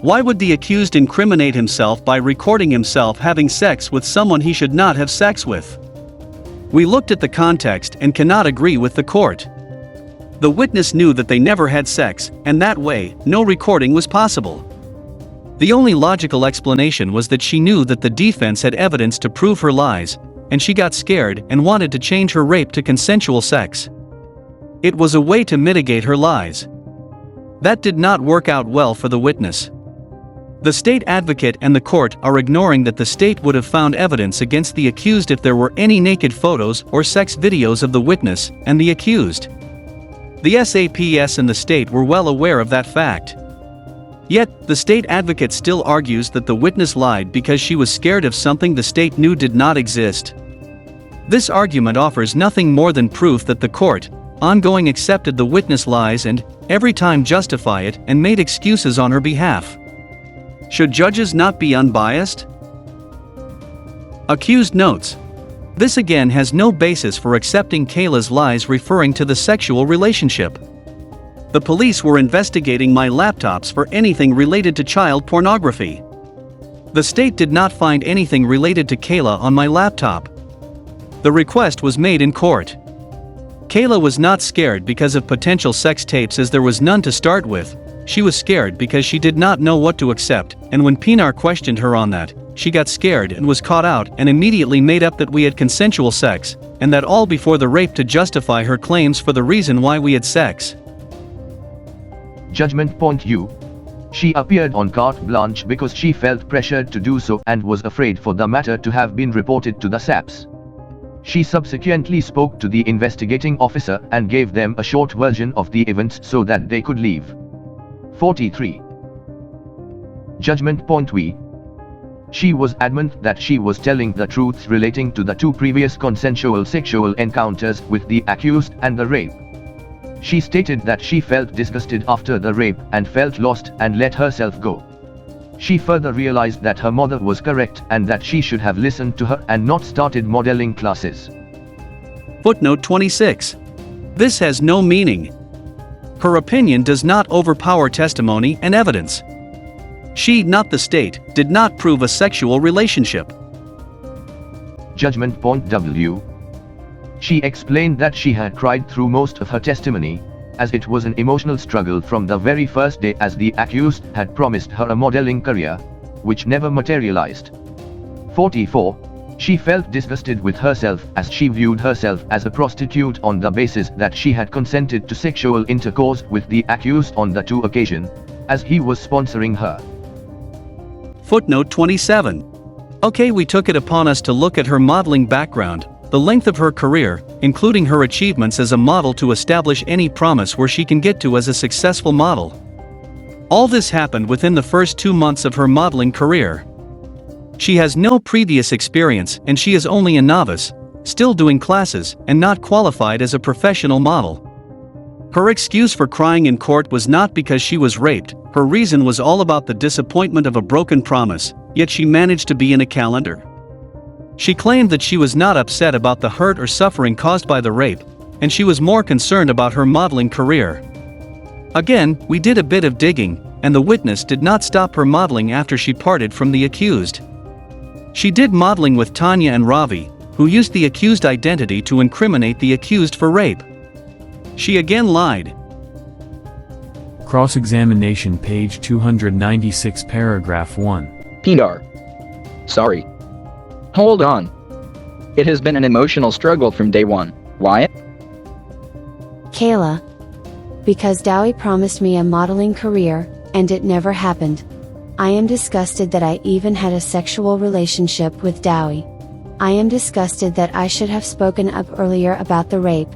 Why would the accused incriminate himself by recording himself having sex with someone he should not have sex with? We looked at the context and cannot agree with the court. The witness knew that they never had sex, and that way, no recording was possible. The only logical explanation was that she knew that the defense had evidence to prove her lies, and she got scared and wanted to change her rape to consensual sex. It was a way to mitigate her lies. That did not work out well for the witness. The state advocate and the court are ignoring that the state would have found evidence against the accused if there were any naked photos or sex videos of the witness and the accused. The SAPS and the state were well aware of that fact. Yet, the state advocate still argues that the witness lied because she was scared of something the state knew did not exist. This argument offers nothing more than proof that the court, ongoing, accepted the witness lies and, every time, justify it and made excuses on her behalf. Should judges not be unbiased? Accused notes. This again has no basis for accepting Kayla's lies referring to the sexual relationship. The police were investigating my laptops for anything related to child pornography. The state did not find anything related to Kayla on my laptop. The request was made in court. Kayla was not scared because of potential sex tapes, as there was none to start with. She was scared because she did not know what to accept, and when Pinar questioned her on that, she got scared and was caught out and immediately made up that we had consensual sex, and that all before the rape to justify her claims for the reason why we had sex. Judgment Point U. She appeared on carte blanche because she felt pressured to do so and was afraid for the matter to have been reported to the SAPS. She subsequently spoke to the investigating officer and gave them a short version of the events so that they could leave. 43. Judgment Point V. She was adamant that she was telling the truth relating to the 2 previous consensual sexual encounters with the accused and the rape. She stated that she felt disgusted after the rape and felt lost and let herself go. She further realized that her mother was correct and that she should have listened to her and not started modeling classes. Footnote 26. This has no meaning. Her opinion does not overpower testimony and evidence. She, not the state, did not prove a sexual relationship. Judgment Point W. She explained that she had cried through most of her testimony, as it was an emotional struggle from the very first day, as the accused had promised her a modeling career, which never materialized. 44. She felt disgusted with herself as she viewed herself as a prostitute on the basis that she had consented to sexual intercourse with the accused on the 2 occasions, as he was sponsoring her. Footnote 27. Okay, we took it upon us to look at her modeling background, the length of her career, including her achievements as a model, to establish any promise where she can get to as a successful model. All this happened within the first 2 months of her modeling career. She has no previous experience and she is only a novice, still doing classes and not qualified as a professional model. Her excuse for crying in court was not because she was raped, her reason was all about the disappointment of a broken promise, yet she managed to be in a calendar. She claimed that she was not upset about the hurt or suffering caused by the rape, and she was more concerned about her modeling career. Again, we did a bit of digging, and the witness did not stop her modeling after she parted from the accused. She did modeling with Tanya and Ravi, who used the accused identity to incriminate the accused for rape. She again lied. Cross-examination, page 296, paragraph 1. Pinar. Sorry. Hold on. It has been an emotional struggle from day one. Why? Kayla. Because Dowie promised me a modeling career, and it never happened. I am disgusted that I even had a sexual relationship with Dowie. I am disgusted that I should have spoken up earlier about the rape.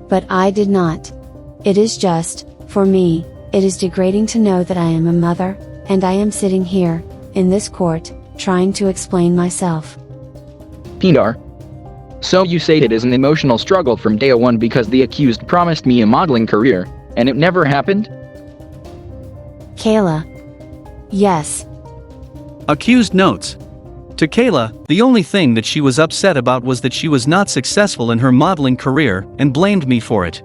But I did not. It is just, for me, it is degrading to know that I am a mother, and I am sitting here, in this court, trying to explain myself. Pinar. So you say it is an emotional struggle from day one because the accused promised me a modeling career, and it never happened? Kayla. Yes. Accused notes. To Kayla, the only thing that she was upset about was that she was not successful in her modeling career and blamed me for it.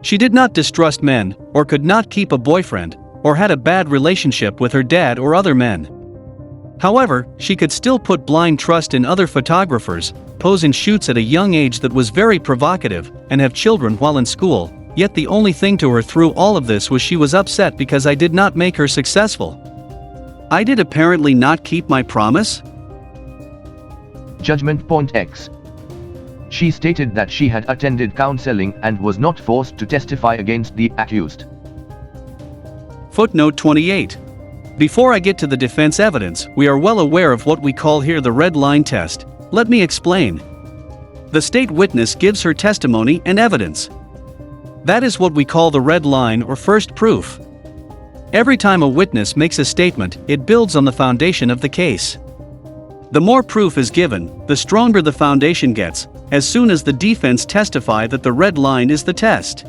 She did not distrust men, or could not keep a boyfriend, or had a bad relationship with her dad or other men. However, she could still put blind trust in other photographers, pose in shoots at a young age that was very provocative, and have children while in school, yet the only thing to her through all of this was she was upset because I did not make her successful. I did apparently not keep my promise? Judgment Point X. She stated that she had attended counseling and was not forced to testify against the accused. Footnote 28. Before I get to the defense evidence, we are well aware of what we call here the red line test. Let me explain. The state witness gives her testimony and evidence. That is what we call the red line or first proof. Every time a witness makes a statement, it builds on the foundation of the case. The more proof is given, the stronger the foundation gets, as soon as the defense testify that the red line is the test.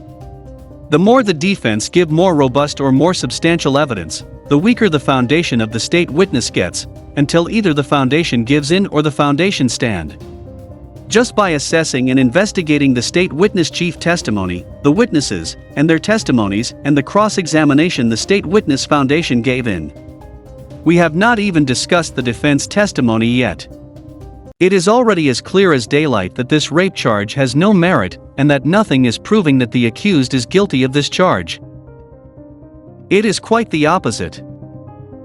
The more the defense give more robust or more substantial evidence, the weaker the foundation of the state witness gets, until either the foundation gives in or the foundation stand. Just by assessing and investigating the state witness chief testimony, the witnesses, and their testimonies, and the cross-examination the state witness foundation gave in. We have not even discussed the defense testimony yet. It is already as clear as daylight that this rape charge has no merit, and that nothing is proving that the accused is guilty of this charge. It is quite the opposite.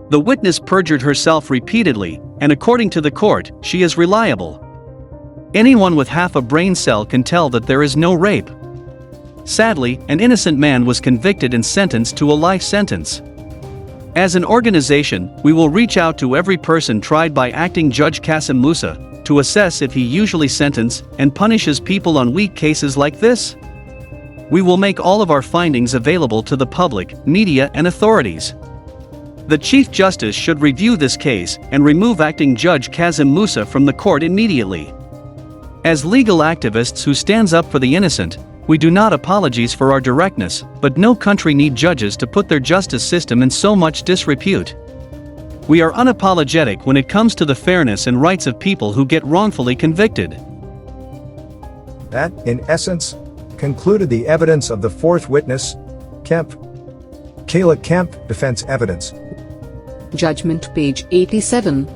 The witness perjured herself repeatedly, and according to the court, she is reliable. Anyone with half a brain cell can tell that there is no rape. Sadly, an innocent man was convicted and sentenced to a life sentence. As an organization, we will reach out to every person tried by acting Judge Qasim Musa, to assess if he usually sentences and punishes people on weak cases like this. We will make all of our findings available to the public, media and authorities. The Chief Justice should review this case and remove acting Judge Qasim Musa from the court immediately. As legal activists who stands up for the innocent, we do not apologize for our directness, but no country need judges to put their justice system in so much disrepute. We are unapologetic when it comes to the fairness and rights of people who get wrongfully convicted. That, in essence, concluded the evidence of the fourth witness, Kemp. Kayla Kemp, defense evidence. Judgment page 87.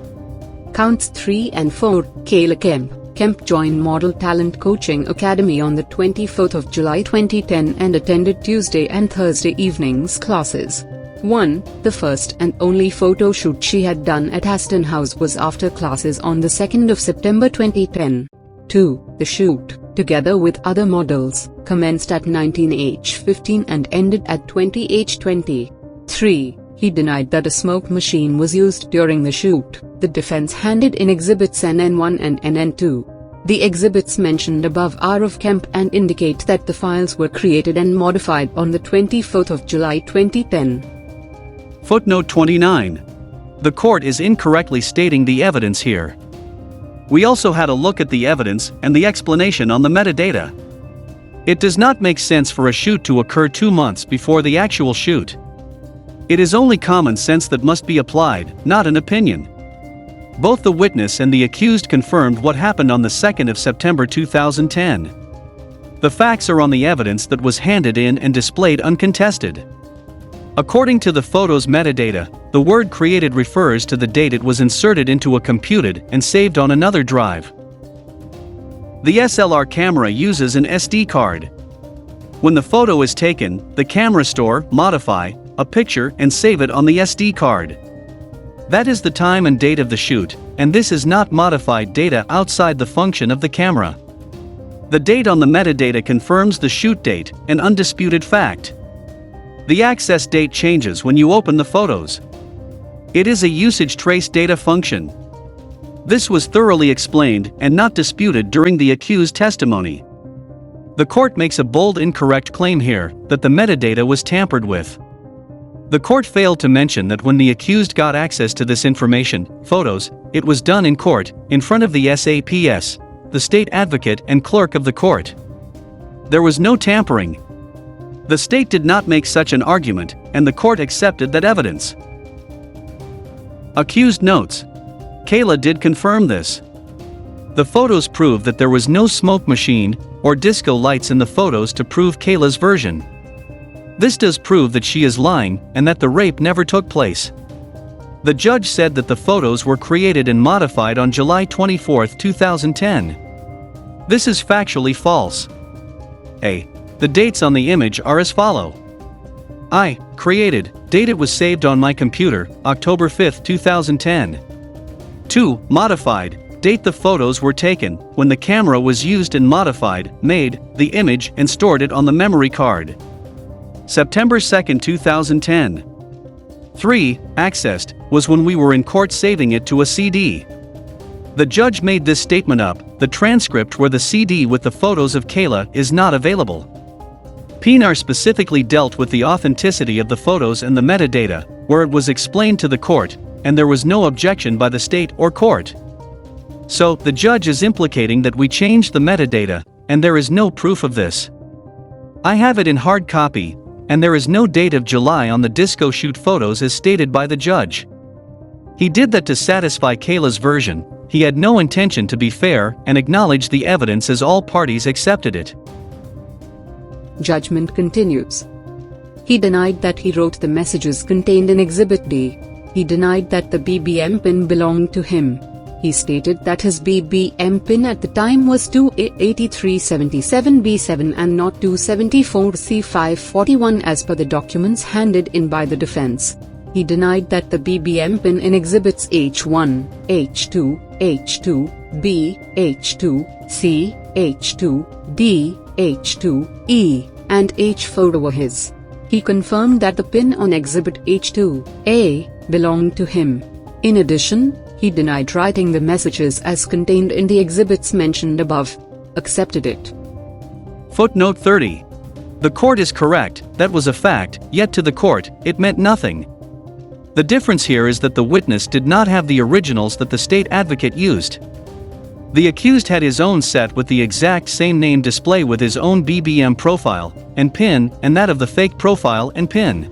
Counts 3 and 4, Kayla Kemp. Kemp joined Model Talent Coaching Academy on the 24th of July 2010 and attended Tuesday and Thursday evenings classes. 1. The first and only photo shoot she had done at Aston House was after classes on the 2nd of September 2010. 2. The shoot, together with other models, commenced at 19 age 15 and ended at 20 age 20. 3. He denied that a smoke machine was used during the shoot. The defense handed in exhibits NN1 and NN2. The exhibits mentioned above are of Kemp and indicate that the files were created and modified on the 24th of July 2010. Footnote 29. The court is incorrectly stating the evidence here. We also had a look at the evidence and the explanation on the metadata. It does not make sense for a shoot to occur 2 months before the actual shoot. It is only common sense that must be applied, not an opinion. Both the witness and the accused confirmed what happened on the 2nd of September 2010. The facts are on the evidence that was handed in and displayed uncontested. According to the photo's metadata, the word created refers to the date it was inserted into a computed and saved on another drive. The SLR camera uses an SD card. When the photo is taken, the camera store, modify, a picture and save it on the SD card. That is the time and date of the shoot, and this is not modified data outside the function of the camera. The date on the metadata confirms the shoot date, an undisputed fact. The access date changes when you open the photos. It is a usage trace data function. This was thoroughly explained and not disputed during the accused testimony. The court makes a bold incorrect claim here, that the metadata was tampered with. The court failed to mention that when the accused got access to this information, photos, it was done in court, in front of the SAPS, the state advocate and clerk of the court. There was no tampering. The state did not make such an argument, and the court accepted that evidence. Accused notes. Kayla did confirm this. The photos prove that there was no smoke machine or disco lights in the photos to prove Kayla's version. This does prove that she is lying and that the rape never took place. The judge said that the photos were created and modified on July 24, 2010. This is factually false. A. The dates on the image are as follow. I. Created, date it was saved on my computer, October 5, 2010. 2. Modified, date the photos were taken, when the camera was used and modified, made, the image and stored it on the memory card. September 2, 2010. 3. Accessed, was when we were in court saving it to a CD. The judge made this statement up, the transcript where the CD with the photos of Kayla is not available. PNR specifically dealt with the authenticity of the photos and the metadata, where it was explained to the court, and there was no objection by the state or court. So, the judge is implicating that we changed the metadata, and there is no proof of this. I have it in hard copy, and there is no date of July on the disco shoot photos as stated by the judge. He did that to satisfy Kayla's version. He had no intention to be fair and acknowledged the evidence as all parties accepted it. Judgment continues. He denied that he wrote the messages contained in Exhibit D. He denied that the BBM pin belonged to him. He stated that his BBM pin at the time was 28377B7 and not 274C541 as per the documents handed in by the defense. He denied that the BBM pin in Exhibits H1, H2, H2B, H2C, H2D, H2E, and H4 were his. He confirmed that the pin on Exhibit H2A belonged to him. In addition, he denied writing the messages as contained in the exhibits mentioned above. Accepted it. Footnote 30. The court is correct, that was a fact, yet to the court, it meant nothing. The difference here is that the witness did not have the originals that the state advocate used. The accused had his own set with the exact same name display with his own BBM profile and PIN and that of the fake profile and PIN.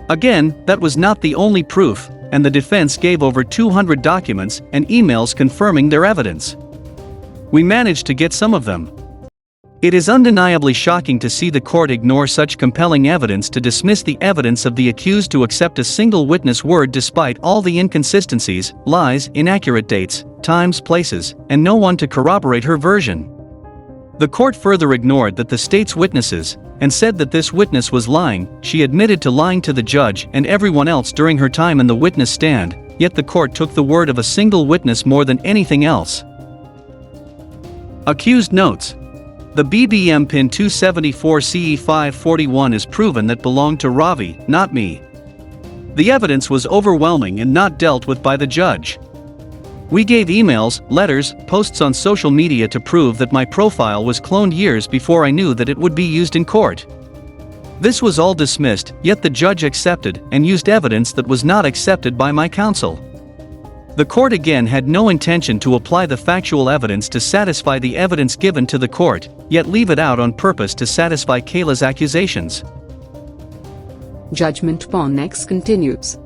Again, that was not the only proof, and the defense gave over 200 documents and emails confirming their evidence. We managed to get some of them. It is undeniably shocking to see the court ignore such compelling evidence to dismiss the evidence of the accused to accept a single witness word despite all the inconsistencies, lies, inaccurate dates, times, places, and no one to corroborate her version. The court further ignored that the state's witnesses, and said that this witness was lying. She admitted to lying to the judge and everyone else during her time in the witness stand, yet the court took the word of a single witness more than anything else. Accused notes. The BBM pin 274CE541 is proven that belonged to Ravi, not me. The evidence was overwhelming and not dealt with by the judge. We gave emails, letters, posts on social media to prove that my profile was cloned years before I knew that it would be used in court. This was all dismissed, yet the judge accepted and used evidence that was not accepted by my counsel. The court again had no intention to apply the factual evidence to satisfy the evidence given to the court, yet leave it out on purpose to satisfy Kayla's accusations. Judgment Ponex continues.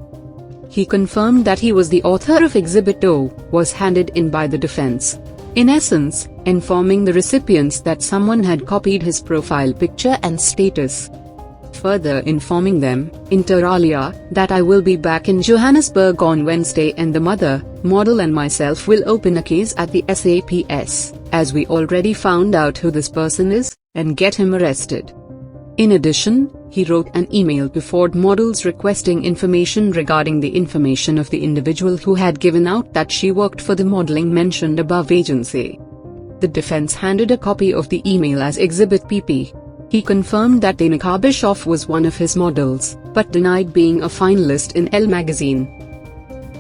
He confirmed that he was the author of Exhibit O, was handed in by the defense. In essence, informing the recipients that someone had copied his profile picture and status. Further informing them, inter alia, that I will be back in Johannesburg on Wednesday and the mother, model and myself will open a case at the SAPS, as we already found out who this person is, and get him arrested. In addition, he wrote an email to Ford Models requesting information regarding the information of the individual who had given out that she worked for the modeling mentioned above agency. The defense handed a copy of the email as Exhibit PP. He confirmed that Danica Bischoff was one of his models, but denied being a finalist in Elle magazine.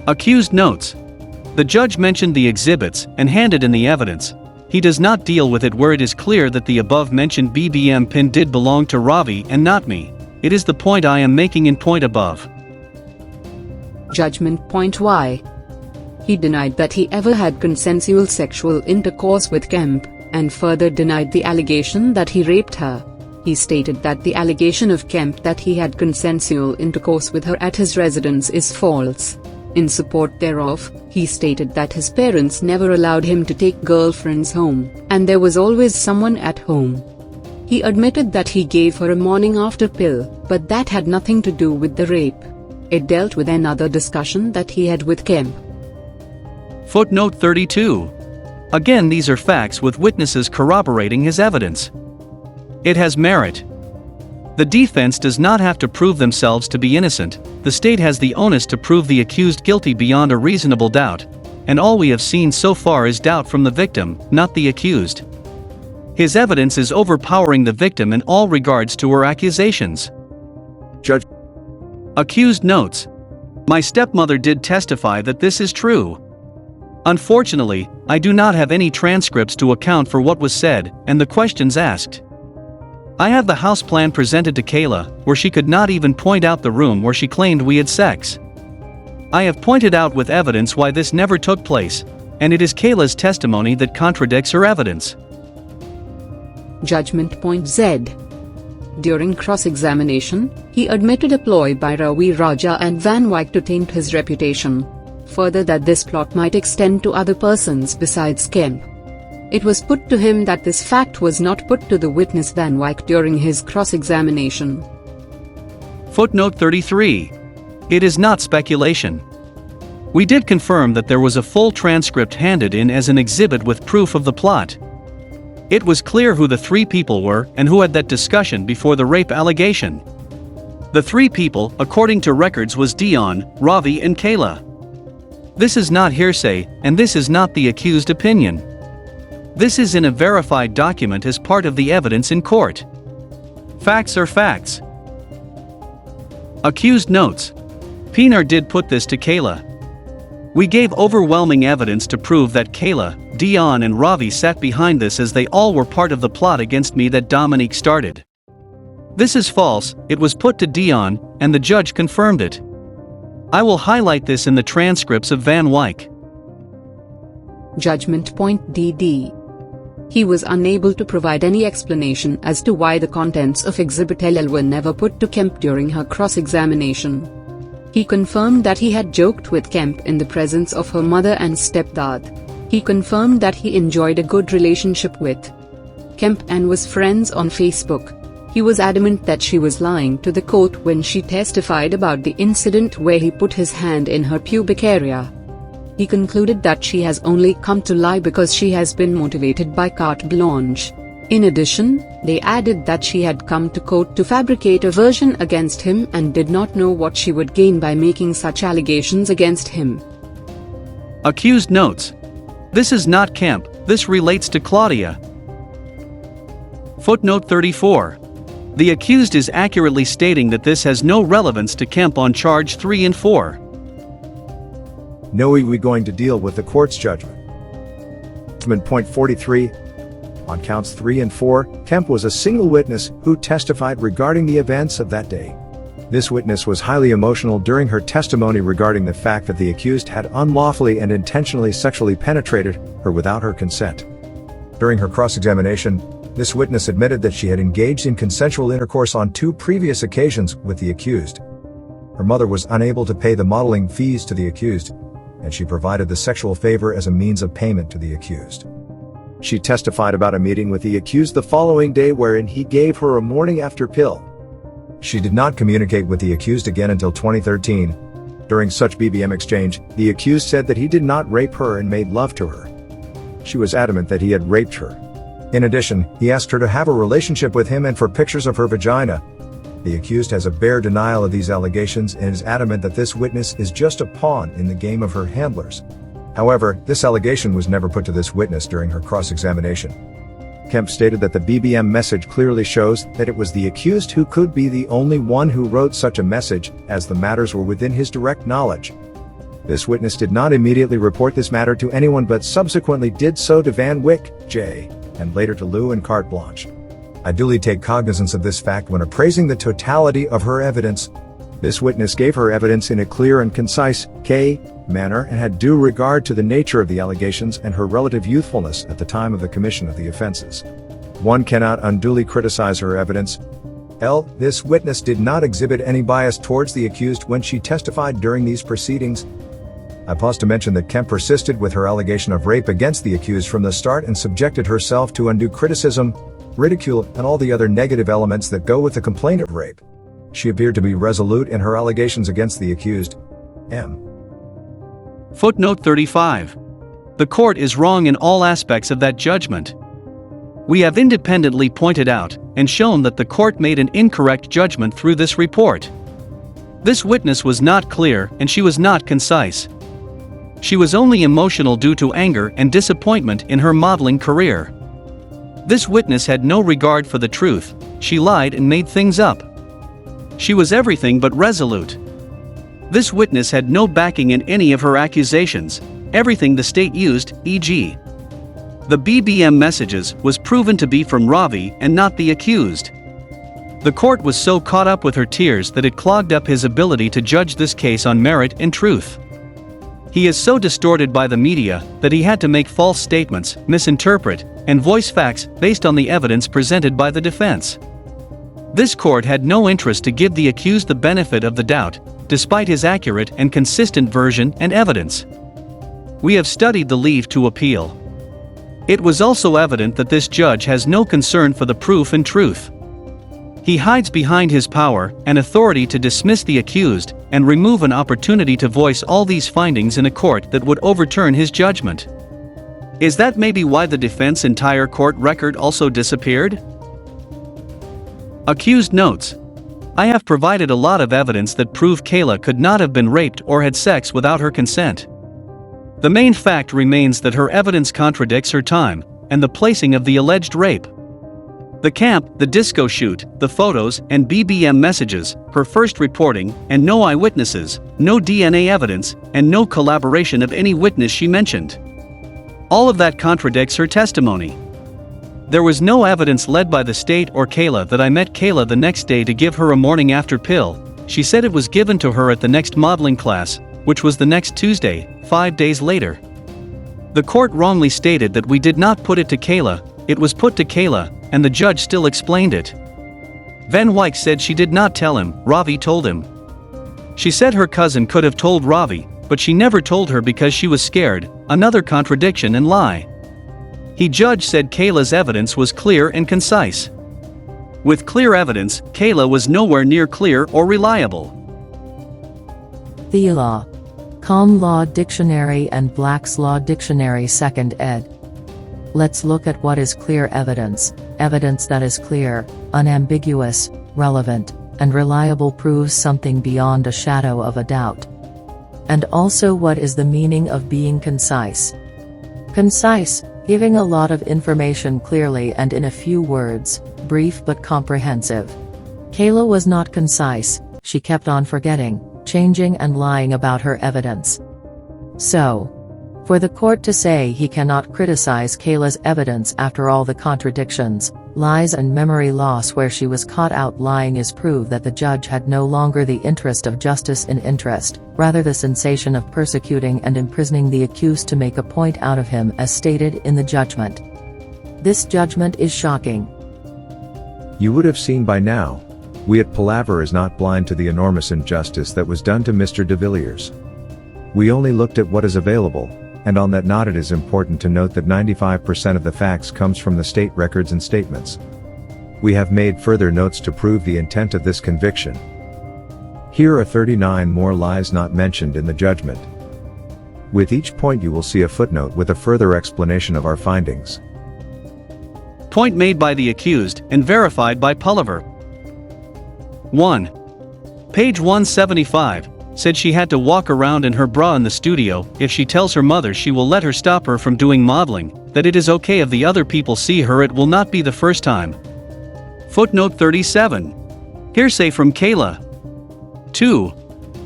Accused notes. The judge mentioned the exhibits and handed in the evidence. He does not deal with it where it is clear that the above-mentioned BBM pin did belong to Ravi and not me. It is the point I am making in point above. Judgment Point Y. He denied that he ever had consensual sexual intercourse with Kemp, and further denied the allegation that he raped her. He stated that the allegation of Kemp that he had consensual intercourse with her at his residence is false. In support thereof, he stated that his parents never allowed him to take girlfriends home, and there was always someone at home. He admitted that he gave her a morning after pill, but that had nothing to do with the rape. It dealt with another discussion that he had with Kemp. Footnote 32. Again, these are facts with witnesses corroborating his evidence. It has merit. The defense does not have to prove themselves to be innocent, the state has the onus to prove the accused guilty beyond a reasonable doubt, and all we have seen so far is doubt from the victim, not the accused. His evidence is overpowering the victim in all regards to her accusations. Judge. Accused notes. My stepmother did testify that this is true. Unfortunately, I do not have any transcripts to account for what was said and the questions asked. I have the house plan presented to Kayla, where she could not even point out the room where she claimed we had sex. I have pointed out with evidence why this never took place, and it is Kayla's testimony that contradicts her evidence. Judgment Point Z. During cross-examination, he admitted a ploy by Ravi Raja and Van Wyck to taint his reputation. Further, that this plot might extend to other persons besides Kemp. It was put to him that this fact was not put to the witness Van Wyck during his cross-examination. Footnote 33. It is not speculation. We did confirm that there was a full transcript handed in as an exhibit with proof of the plot. It was clear who the three people were and who had that discussion before the rape allegation. The three people, according to records, was Dion, Ravi and Kayla. This is not hearsay, and this is not the accused opinion. This is in a verified document as part of the evidence in court. Facts are facts. Accused notes. Pinar did put this to Kayla. We gave overwhelming evidence to prove that Kayla, Dion and Ravi sat behind this, as they all were part of the plot against me that Dominique started. This is false, it was put to Dion, and the judge confirmed it. I will highlight this in the transcripts of Van Wyck. Judgment Point DD. He was unable to provide any explanation as to why the contents of Exhibit LL were never put to Kemp during her cross-examination. He confirmed that he had joked with Kemp in the presence of her mother and stepdad. He confirmed that he enjoyed a good relationship with Kemp and was friends on Facebook. He was adamant that she was lying to the court when she testified about the incident where he put his hand in her pubic area. He concluded that she has only come to lie because she has been motivated by carte blanche. In addition, they added that she had come to court to fabricate a version against him and did not know what she would gain by making such allegations against him. Accused notes. This is not Kemp, this relates to Claudia. Footnote 34. The accused is accurately stating that this has no relevance to Kemp on charge 3 and 4. No, we going to deal with the court's judgment. Judgment Point 43. On counts 3 and 4, Kemp was a single witness who testified regarding the events of that day. This witness was highly emotional during her testimony regarding the fact that the accused had unlawfully and intentionally sexually penetrated her without her consent. During her cross-examination, this witness admitted that she had engaged in consensual intercourse on 2 previous occasions with the accused. Her mother was unable to pay the modeling fees to the accused, and she provided the sexual favor as a means of payment to the accused. She testified about a meeting with the accused the following day wherein he gave her a morning after pill. She did not communicate with the accused again until 2013. During such BBM exchange, the accused said that he did not rape her and made love to her. She was adamant that he had raped her. In addition, he asked her to have a relationship with him and for pictures of her vagina. The accused has a bare denial of these allegations and is adamant that this witness is just a pawn in the game of her handlers. However, this allegation was never put to this witness during her cross-examination. Kemp stated that the BBM message clearly shows that it was the accused who could be the only one who wrote such a message, as the matters were within his direct knowledge. This witness did not immediately report this matter to anyone but subsequently did so to Van Wyck, J., and later to Lou and Carte Blanche. I duly take cognizance of this fact when appraising the totality of her evidence. This witness gave her evidence in a clear and concise, manner and had due regard to the nature of the allegations and her relative youthfulness at the time of the commission of the offenses. One cannot unduly criticize her evidence. This witness did not exhibit any bias towards the accused when she testified during these proceedings. I pause to mention that Kemp persisted with her allegation of rape against the accused from the start and subjected herself to undue criticism, ridicule, and all the other negative elements that go with the complaint of rape. She appeared to be resolute in her allegations against the accused. M. Footnote 35. The court is wrong in all aspects of that judgment. We have independently pointed out, and shown that the court made an incorrect judgment through this report. This witness was not clear and she was not concise. She was only emotional due to anger and disappointment in her modeling career. This witness had no regard for the truth, she lied and made things up. She was everything but resolute. This witness had no backing in any of her accusations, everything the state used, e.g. the BBM messages, was proven to be from Ravi and not the accused. The court was so caught up with her tears that it clogged up his ability to judge this case on merit and truth. He is so distorted by the media that he had to make false statements, misinterpret, and voice facts based on the evidence presented by the defense. This court had no interest to give the accused the benefit of the doubt, despite his accurate and consistent version and evidence. We have studied the leave to appeal. It was also evident that this judge has no concern for the proof and truth. He hides behind his power and authority to dismiss the accused and remove an opportunity to voice all these findings in a court that would overturn his judgment. Is that maybe why the defense's entire court record also disappeared? Accused notes. I have provided a lot of evidence that prove Kayla could not have been raped or had sex without her consent. The main fact remains that her evidence contradicts her time and the placing of the alleged rape. The camp, the disco shoot, the photos and BBM messages, her first reporting, and no eyewitnesses, no DNA evidence, and no collaboration of any witness she mentioned. All of that contradicts her testimony. There was no evidence led by the state or Kayla that I met Kayla the next day to give her a morning after pill. She said it was given to her at the next modeling class, which was the next Tuesday, 5 days later. The court wrongly stated that we did not put it to Kayla, it was put to Kayla, and the judge still explained it. Van Wyk said she did not tell him, Ravi told him. She said her cousin could have told Ravi, but she never told her because she was scared, another contradiction and lie. The judge said Kayla's evidence was clear and concise. With clear evidence, Kayla was nowhere near clear or reliable. The Law. Common Law Dictionary and Black's Law Dictionary 2nd ed. Let's look at what is clear evidence. Evidence that is clear, unambiguous, relevant, and reliable proves something beyond a shadow of a doubt. And also, what is the meaning of being concise? Concise, giving a lot of information clearly and in a few words, brief but comprehensive. Kayla was not concise, she kept on forgetting, changing and lying about her evidence. So, for the court to say he cannot criticize Kayla's evidence after all the contradictions, lies and memory loss where she was caught out lying is proof that the judge had no longer the interest of justice in interest, rather the sensation of persecuting and imprisoning the accused to make a point out of him as stated in the judgment. This judgment is shocking. You would have seen by now, we at Palaver is not blind to the enormous injustice that was done to Mr. de Villiers. We only looked at what is available, and on that note it is important to note that 95% of the facts comes from the state records and statements. We have made further notes to prove the intent of this conviction. Here are 39 more lies not mentioned in the judgment. With each point you will see a footnote with a further explanation of our findings. Point made by the accused and verified by Palaver. 1. Page 175. Said she had to walk around in her bra in the studio. If she tells her mother she will let her stop her from doing modeling, that it is okay if the other people see her, it will not be the first time. Footnote 37. Hearsay from Kayla. 2.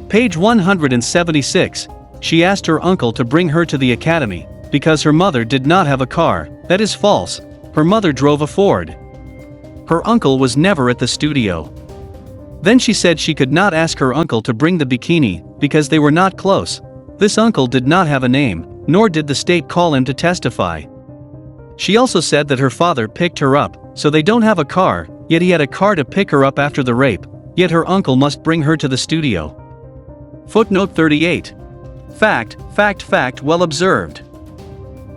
Page 176. She asked her uncle to bring her to the academy, because her mother did not have a car. That is false. Her mother drove a Ford. Her uncle was never at the studio. Then she said she could not ask her uncle to bring the bikini, because they were not close. This uncle did not have a name, nor did the state call him to testify. She also said that her father picked her up, so they don't have a car, yet he had a car to pick her up after the rape, yet her uncle must bring her to the studio. Footnote 38. Fact, well observed.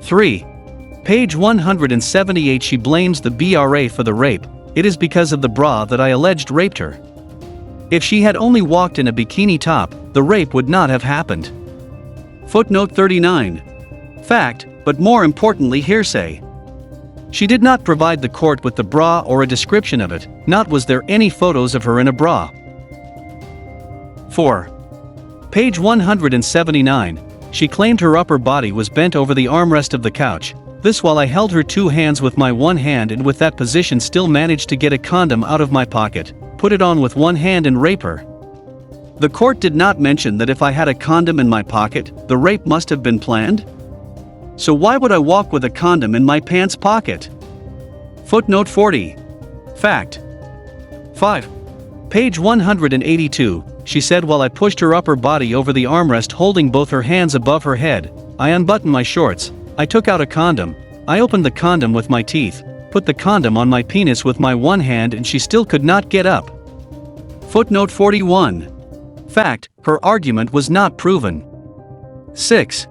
3. Page 178. She blames the BRA for the rape. It is because of the bra that I alleged raped her. If she had only walked in a bikini top, the rape would not have happened. Footnote 39. Fact, but more importantly hearsay. She did not provide the court with the bra or a description of it, not was there any photos of her in a bra. 4. Page 179, she claimed her upper body was bent over the armrest of the couch, this while I held her two hands with my one hand and with that position still managed to get a condom out of my pocket, put it on with one hand and rape her. The court did not mention that if I had a condom in my pocket, the rape must have been planned? So why would I walk with a condom in my pants pocket? Footnote 40. Fact. 5. Page 182, she said while I pushed her upper body over the armrest holding both her hands above her head, I unbuttoned my shorts, I took out a condom, I opened the condom with my teeth, put the condom on my penis with my one hand and she still could not get up. Footnote 41. Fact, her argument was not proven. 6.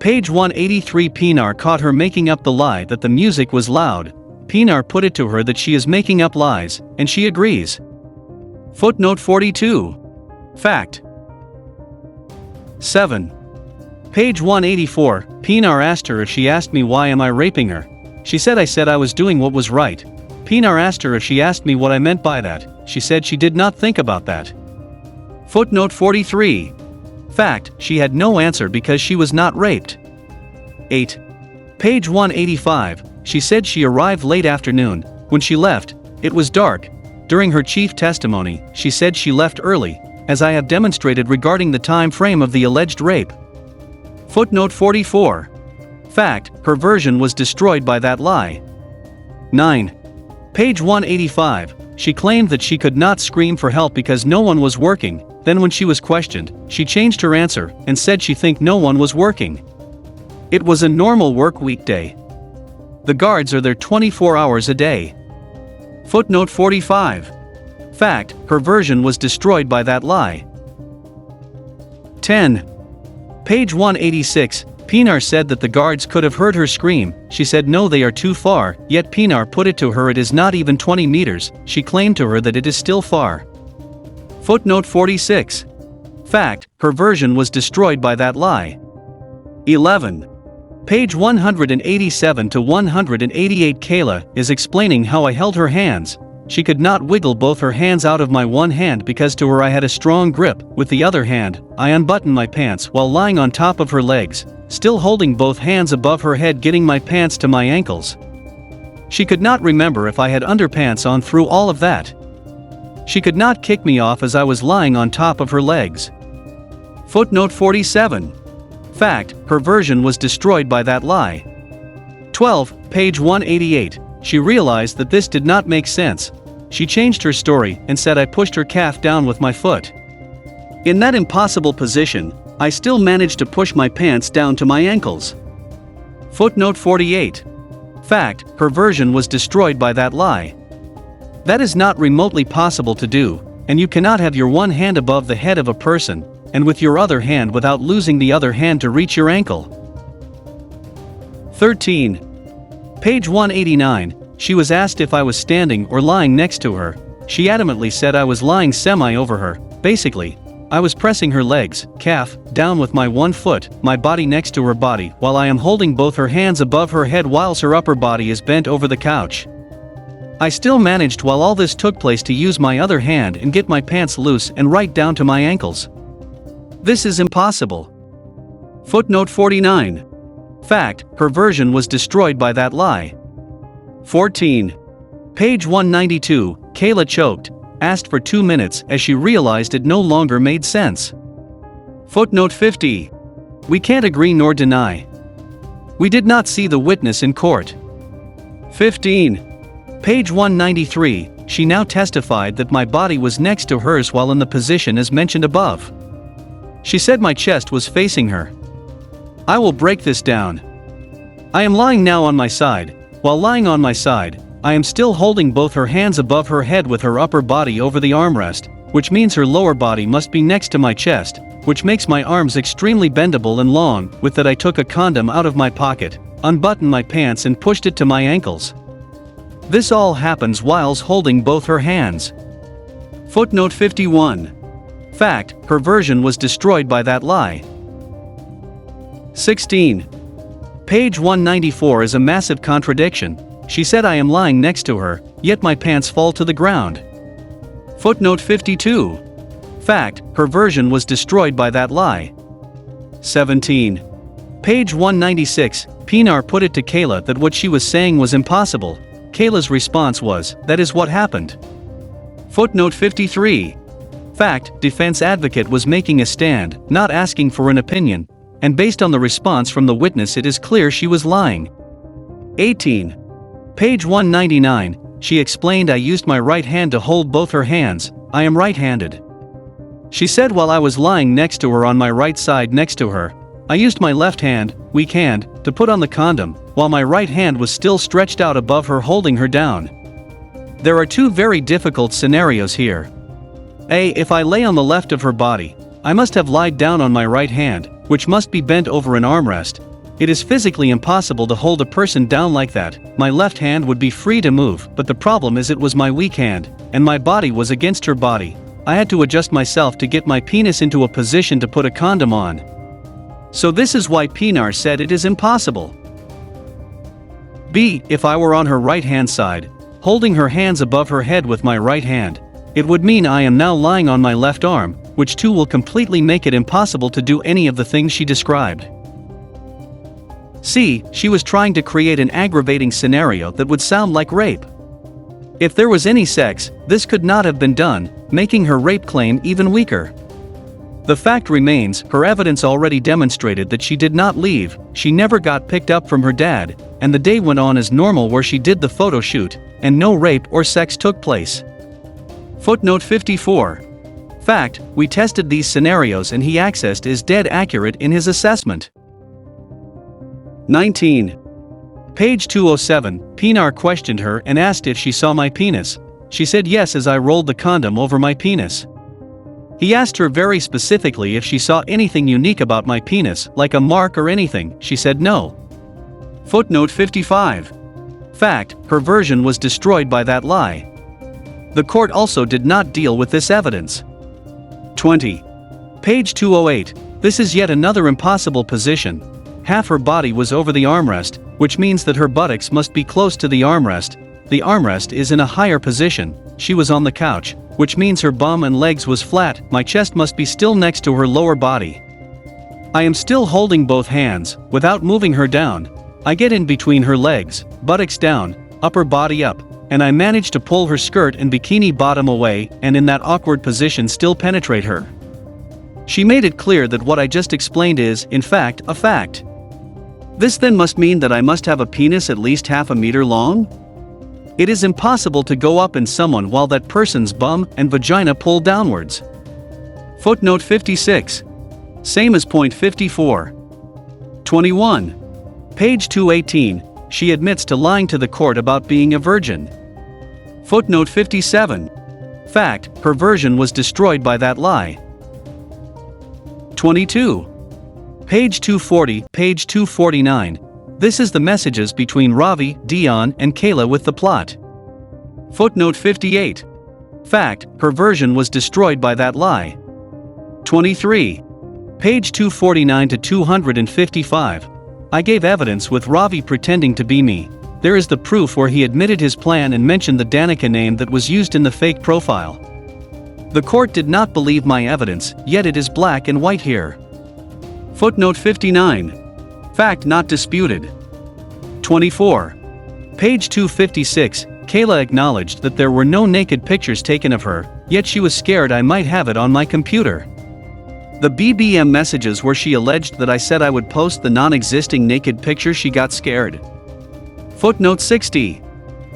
Page 183 Pinar caught her making up the lie that the music was loud. Pinar put it to her that she is making up lies, and she agrees. Footnote 42. Fact. 7. Page 184, Pinar asked her if she asked me why am I raping her. She said I said I was doing what was right. Pinar asked her if she asked me what I meant by that. She said she did not think about that. Footnote 43. Fact, she had no answer because she was not raped. 8. Page 185, she said she arrived late afternoon. When she left, it was dark. During her chief testimony, she said she left early, as I have demonstrated regarding the time frame of the alleged rape. Footnote 44. Fact, her version was destroyed by that lie. 9. Page 185, she claimed that she could not scream for help because no one was working. Then when she was questioned, she changed her answer and said she think no one was working. It was a normal work weekday. The guards are there 24 hours a day. Footnote 45. Fact, her version was destroyed by that lie. 10. Page 186, Pinar said that the guards could have heard her scream. She said no, they are too far, yet Pinar put it to her it is not even 20 meters, she claimed to her that it is still far. Footnote 46. Fact, her version was destroyed by that lie. 11. Page 187 to 188 Kayla is explaining how I held her hands. She could not wiggle both her hands out of my one hand because to her I had a strong grip. With the other hand, I unbuttoned my pants while lying on top of her legs, still holding both hands above her head getting my pants to my ankles. She could not remember if I had underpants on through all of that. She could not kick me off as I was lying on top of her legs. Footnote 47. Fact, her version was destroyed by that lie. 12, page 188, she realized that this did not make sense. She changed her story and said I pushed her calf down with my foot. In that impossible position, I still managed to push my pants down to my ankles. Footnote 48. Fact, her version was destroyed by that lie. That is not remotely possible to do, and you cannot have your one hand above the head of a person, and with your other hand without losing the other hand to reach your ankle. 13. Page 189, she was asked if I was standing or lying next to her. She adamantly said I was lying semi over her. Basically, I was pressing her legs, calf, down with my one foot, my body next to her body, while I am holding both her hands above her head whilst her upper body is bent over the couch. I still managed while all this took place to use my other hand and get my pants loose and right down to my ankles. This is impossible. Footnote 49. Fact, her version was destroyed by that lie. 14. Page 192, Kayla choked, asked for 2 minutes as she realized it no longer made sense. Footnote 50. We can't agree nor deny. We did not see the witness in court. 15. Page 193, she now testified that my body was next to hers while in the position as mentioned above. She said my chest was facing her. I will break this down. I am lying now on my side. While lying on my side, I am still holding both her hands above her head with her upper body over the armrest, which means her lower body must be next to my chest, which makes my arms extremely bendable and long. With that I took a condom out of my pocket, unbuttoned my pants and pushed it to my ankles. This all happens whilst holding both her hands. Footnote 51. Fact, her version was destroyed by that lie. 16. Page 194 is a massive contradiction. she said I am lying next to her, yet my pants fall to the ground. Footnote 52. Fact, her version was destroyed by that lie. 17. Page 196, Pinar put it to Kayla that what she was saying was impossible. Kayla's response was, that is what happened. Footnote 53. Fact, defense advocate was making a stand, not asking for an opinion, and based on the response from the witness it is clear she was lying. 18. Page 199, she explained I used my right hand to hold both her hands, I am right-handed. She said while I was lying next to her on my right side next to her, I used my left hand, weak hand, to put on the condom, while my right hand was still stretched out above her holding her down. There are two very difficult scenarios here. A. If I lay on the left of her body, I must have lied down on my right hand, which must be bent over an armrest. It is physically impossible to hold a person down like that. My left hand would be free to move, but the problem is it was my weak hand, and my body was against her body. I had to adjust myself to get my penis into a position to put a condom on. So this is why Pinar said it is impossible. B. If I were on her right-hand side, holding her hands above her head with my right hand, it would mean I am now lying on my left arm, which too will completely make it impossible to do any of the things she described. C. She was trying to create an aggravating scenario that would sound like rape. If there was any sex, this could not have been done, making her rape claim even weaker. The fact remains, her evidence already demonstrated that she did not leave, she never got picked up from her dad, and the day went on as normal where she did the photo shoot, and no rape or sex took place. Footnote 54. Fact, we tested these scenarios and he accessed is dead accurate in his assessment. 19. Page 207, Pinar questioned her and asked if she saw my penis. She said yes as I rolled the condom over my penis. He asked her very specifically if she saw anything unique about my penis, like a mark or anything. She said no. Footnote 55. Fact, her version was destroyed by that lie. The court also did not deal with this evidence. 20. Page 208, this is yet another impossible position. Half her body was over the armrest, which means that her buttocks must be close to the armrest. The armrest is in a higher position, she was on the couch, which means her bum and legs was flat, my chest must be still next to her lower body. I am still holding both hands, without moving her down. I get in between her legs, buttocks down, upper body up, and I manage to pull her skirt and bikini bottom away and in that awkward position still penetrate her. She made it clear that what I just explained is, in fact, a fact. This then must mean that I must have a penis at least half a meter long? It is impossible to go up in someone while that person's bum and vagina pull downwards. Footnote 56. Same as point 54. 21. Page 218, she admits to lying to the court about being a virgin. Footnote 57. Fact, her version was destroyed by that lie. 22. Page 240, page 249. This is the messages between Ravi, Dion, and Kayla with the plot. Footnote 58. Fact, her version was destroyed by that lie. 23. Page 249 to 255. I gave evidence with Ravi pretending to be me. There is the proof where he admitted his plan and mentioned the Danica name that was used in the fake profile. The court did not believe my evidence, yet it is black and white here. Footnote 59. Fact not disputed. 24. Page 256, Kayla acknowledged that there were no naked pictures taken of her, yet she was scared I might have it on my computer. The BBM messages where she alleged that I said I would post the non-existing naked picture she got scared. Footnote 60.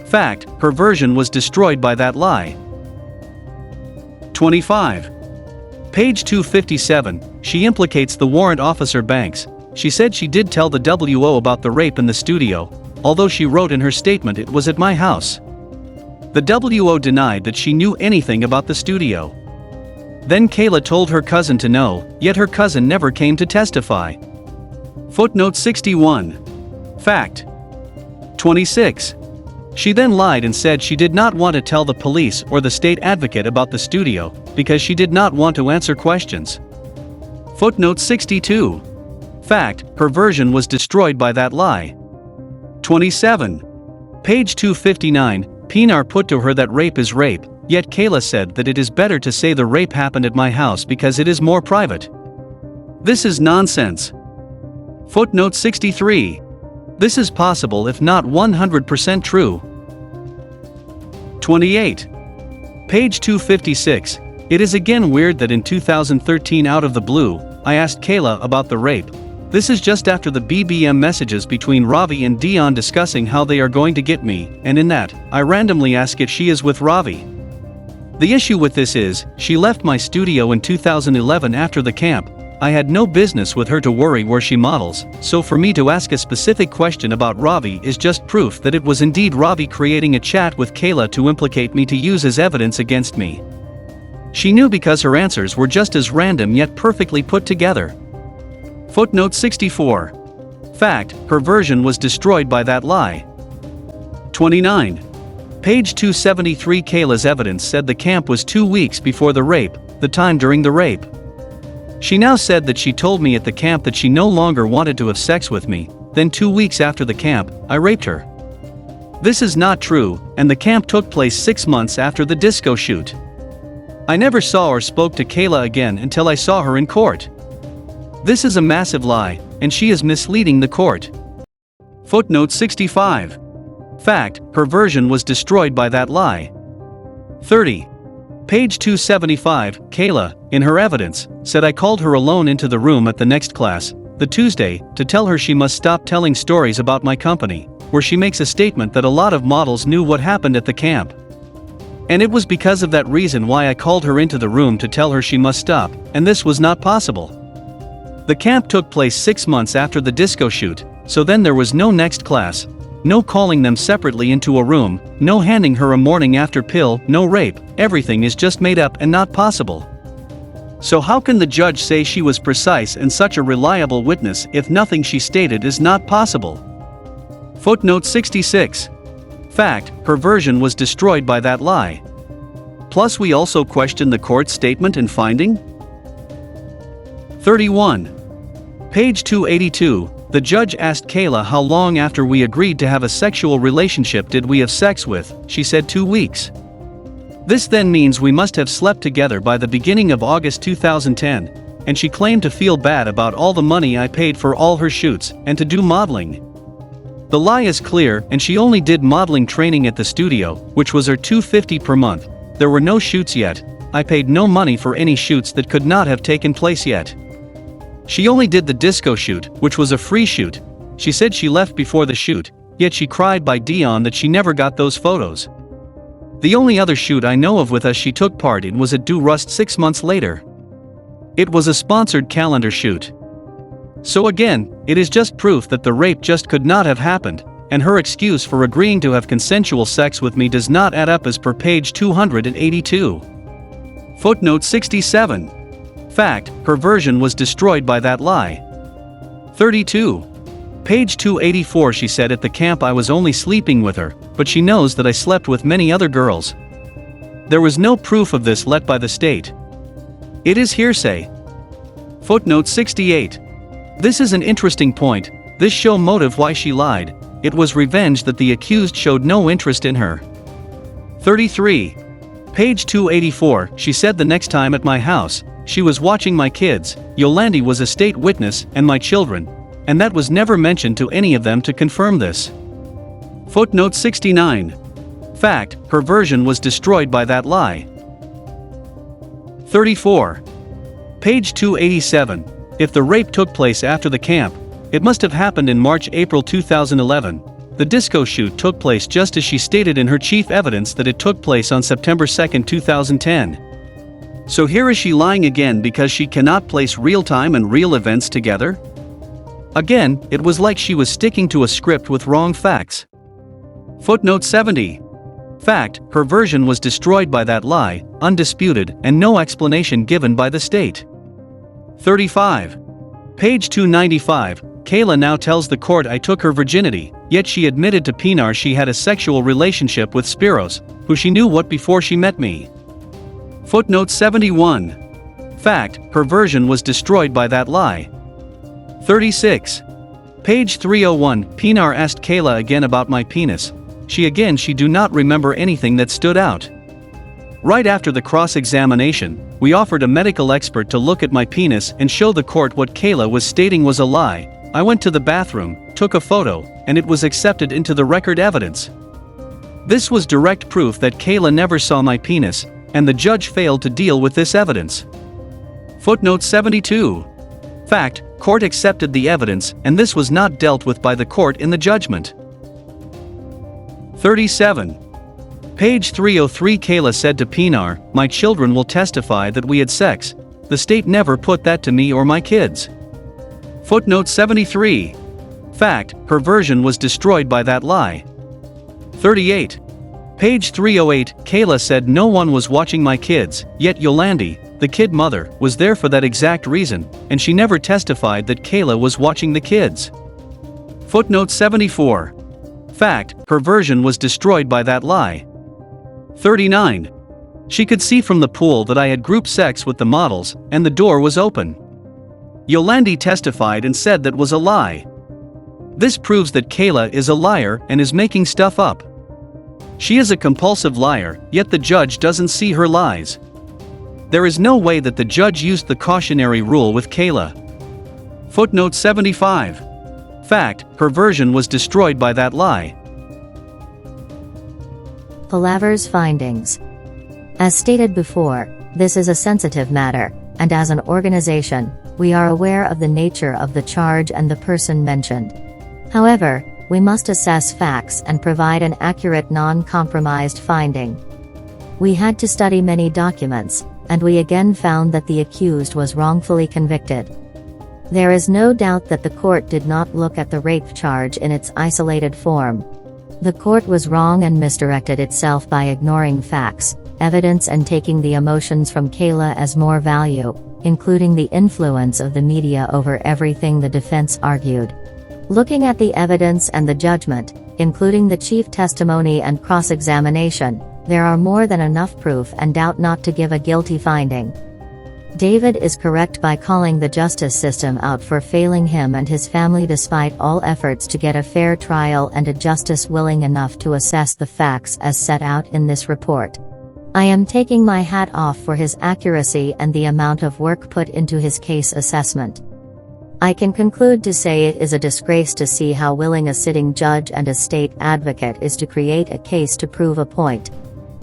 Fact, her version was destroyed by that lie. 25. Page 257, she implicates the warrant officer Banks. She said she did tell the WO about the rape in the studio, although she wrote in her statement it was at my house. The WO denied that she knew anything about the studio. Then Kayla told her cousin to know, yet her cousin never came to testify. Footnote 61. Fact. 26. She then lied and said she did not want to tell the police or the state advocate about the studio, because she did not want to answer questions. Footnote 62. Fact, her version was destroyed by that lie. 27. Page 259, Pinar put to her that rape is rape, yet Kayla said that it is better to say the rape happened at my house because it is more private. This is nonsense. Footnote 63. This is possible if not 100% true. 28. Page 256. It is again weird that in 2013 out of the blue, I asked Kayla about the rape. This is just after the BBM messages between Ravi and Dion discussing how they are going to get me, and in that, I randomly ask if she is with Ravi. The issue with this is, she left my studio in 2011 after the camp. I had no business with her to worry where she models, so for me to ask a specific question about Ravi is just proof that it was indeed Ravi creating a chat with Kayla to implicate me to use as evidence against me. She knew because her answers were just as random yet perfectly put together. Footnote 64. Fact, her version was destroyed by that lie. 29. Page 273. Kayla's evidence said the camp was 2 weeks before the rape, the time during the rape. She now said that she told me at the camp that she no longer wanted to have sex with me, then 2 weeks after the camp, I raped her. This is not true, and the camp took place 6 months after the disco shoot. I never saw or spoke to Kayla again until I saw her in court. This is a massive lie, and she is misleading the court. Footnote 65. Fact, her version was destroyed by that lie. 30. Page 275, Kayla, in her evidence, said I called her alone into the room at the next class, the Tuesday, to tell her she must stop telling stories about my company, where she makes a statement that a lot of models knew what happened at the camp. And it was because of that reason why I called her into the room to tell her she must stop, and this was not possible. The camp took place 6 months after the disco shoot, so then there was no next class, no calling them separately into a room, no handing her a morning after pill, no rape, everything is just made up and not possible. So how can the judge say she was precise and such a reliable witness if nothing she stated is not possible? Footnote 66. Fact, her version was destroyed by that lie. Plus we also question the court's statement and finding. 31. Page 282, the judge asked Kayla how long after we agreed to have a sexual relationship did we have sex with, she said 2 weeks. This then means we must have slept together by the beginning of August 2010, and she claimed to feel bad about all the money I paid for all her shoots, and to do modeling. The lie is clear, and she only did modeling training at the studio, which was her $250 per month. There were no shoots yet, I paid no money for any shoots that could not have taken place yet. She only did the disco shoot, which was a free shoot. She said she left before the shoot, yet she cried by Dion that she never got those photos. The only other shoot I know of with us she took part in was at Do Rust 6 months later. It was a sponsored calendar shoot. So again, it is just proof that the rape just could not have happened, and her excuse for agreeing to have consensual sex with me does not add up as per page 282. Footnote 67. Fact, her version was destroyed by that lie. 32. Page 284 she said at the camp I was only sleeping with her, but she knows that I slept with many other girls. There was no proof of this let by the state. It is hearsay. Footnote 68. This is an interesting point, this show motive why she lied, it was revenge that the accused showed no interest in her. 33. Page 284 she said the next time at my house, she was watching my kids, Yolandi was a state witness, and my children, and that was never mentioned to any of them to confirm this. Footnote 69. Fact, her version was destroyed by that lie. 34. Page 287. If the rape took place after the camp, it must have happened in March-April 2011. The disco shoot took place just as she stated in her chief evidence that it took place on September 2, 2010. So here is she lying again because she cannot place real time and real events together? Again, it was like she was sticking to a script with wrong facts. Footnote 70. Fact, her version was destroyed by that lie, undisputed, and no explanation given by the state. 35. Page 295, Kayla now tells the court I took her virginity, yet she admitted to Pinar she had a sexual relationship with Spiros, who she knew what before she met me. Footnote 71. Fact, her version was destroyed by that lie. 36. Page 301, Pinar asked Kayla again about my penis. she do not remember anything that stood out. Right after the cross-examination, we offered a medical expert to look at my penis and show the court what Kayla was stating was a lie. I went to the bathroom, took a photo, and it was accepted into the record evidence. This was direct proof that Kayla never saw my penis, and the judge failed to deal with this evidence. Footnote 72. Fact, court accepted the evidence, and this was not dealt with by the court in the judgment. 37. Page 303. Kayla said to Pinar, "My children will testify that we had sex. The state never put that to me or my kids." Footnote 73. Fact, her version was destroyed by that lie. 38. Page 308. Kayla said no one was watching my kids, yet Yolandi, the kid mother, was there for that exact reason, and she never testified that Kayla was watching the kids. Footnote 74. Fact, her version was destroyed by that lie. 39. She could see from the pool that I had group sex with the models, and the door was open. Yolandi testified and said that was a lie. This proves that Kayla is a liar and is making stuff up. She is a compulsive liar, yet the judge doesn't see her lies. There is no way that the judge used the cautionary rule with Kayla. Footnote 75. Fact, her version was destroyed by that lie. Palaver's findings. As stated before, this is a sensitive matter, and as an organization, we are aware of the nature of the charge and the person mentioned. However, we must assess facts and provide an accurate non-compromised finding. We had to study many documents, and we again found that the accused was wrongfully convicted. There is no doubt that the court did not look at the rape charge in its isolated form. The court was wrong and misdirected itself by ignoring facts, evidence and taking the emotions from Kayla as more value, including the influence of the media over everything the defense argued. Looking at the evidence and the judgment, including the chief testimony and cross-examination, there are more than enough proof and doubt not to give a guilty finding. David is correct by calling the justice system out for failing him and his family despite all efforts to get a fair trial and a justice willing enough to assess the facts as set out in this report. I am taking my hat off for his accuracy and the amount of work put into his case assessment. I can conclude to say it is a disgrace to see how willing a sitting judge and a state advocate is to create a case to prove a point.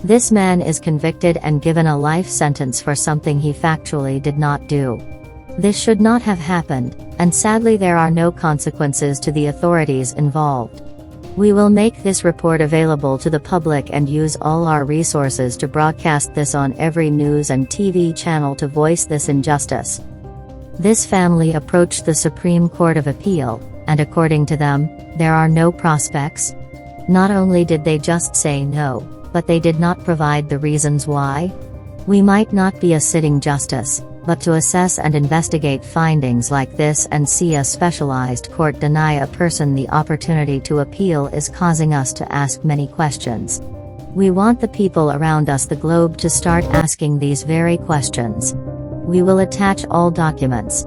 This man is convicted and given a life sentence for something he factually did not do. This should not have happened, and sadly there are no consequences to the authorities involved. We will make this report available to the public and use all our resources to broadcast this on every news and TV channel to voice this injustice. This family approached the Supreme Court of Appeal, and according to them, there are no prospects. Not only did they just say no, but they did not provide the reasons why. We might not be a sitting justice, but to assess and investigate findings like this and see a specialized court deny a person the opportunity to appeal is causing us to ask many questions. We want the people around us the globe to start asking these very questions. We will attach all documents,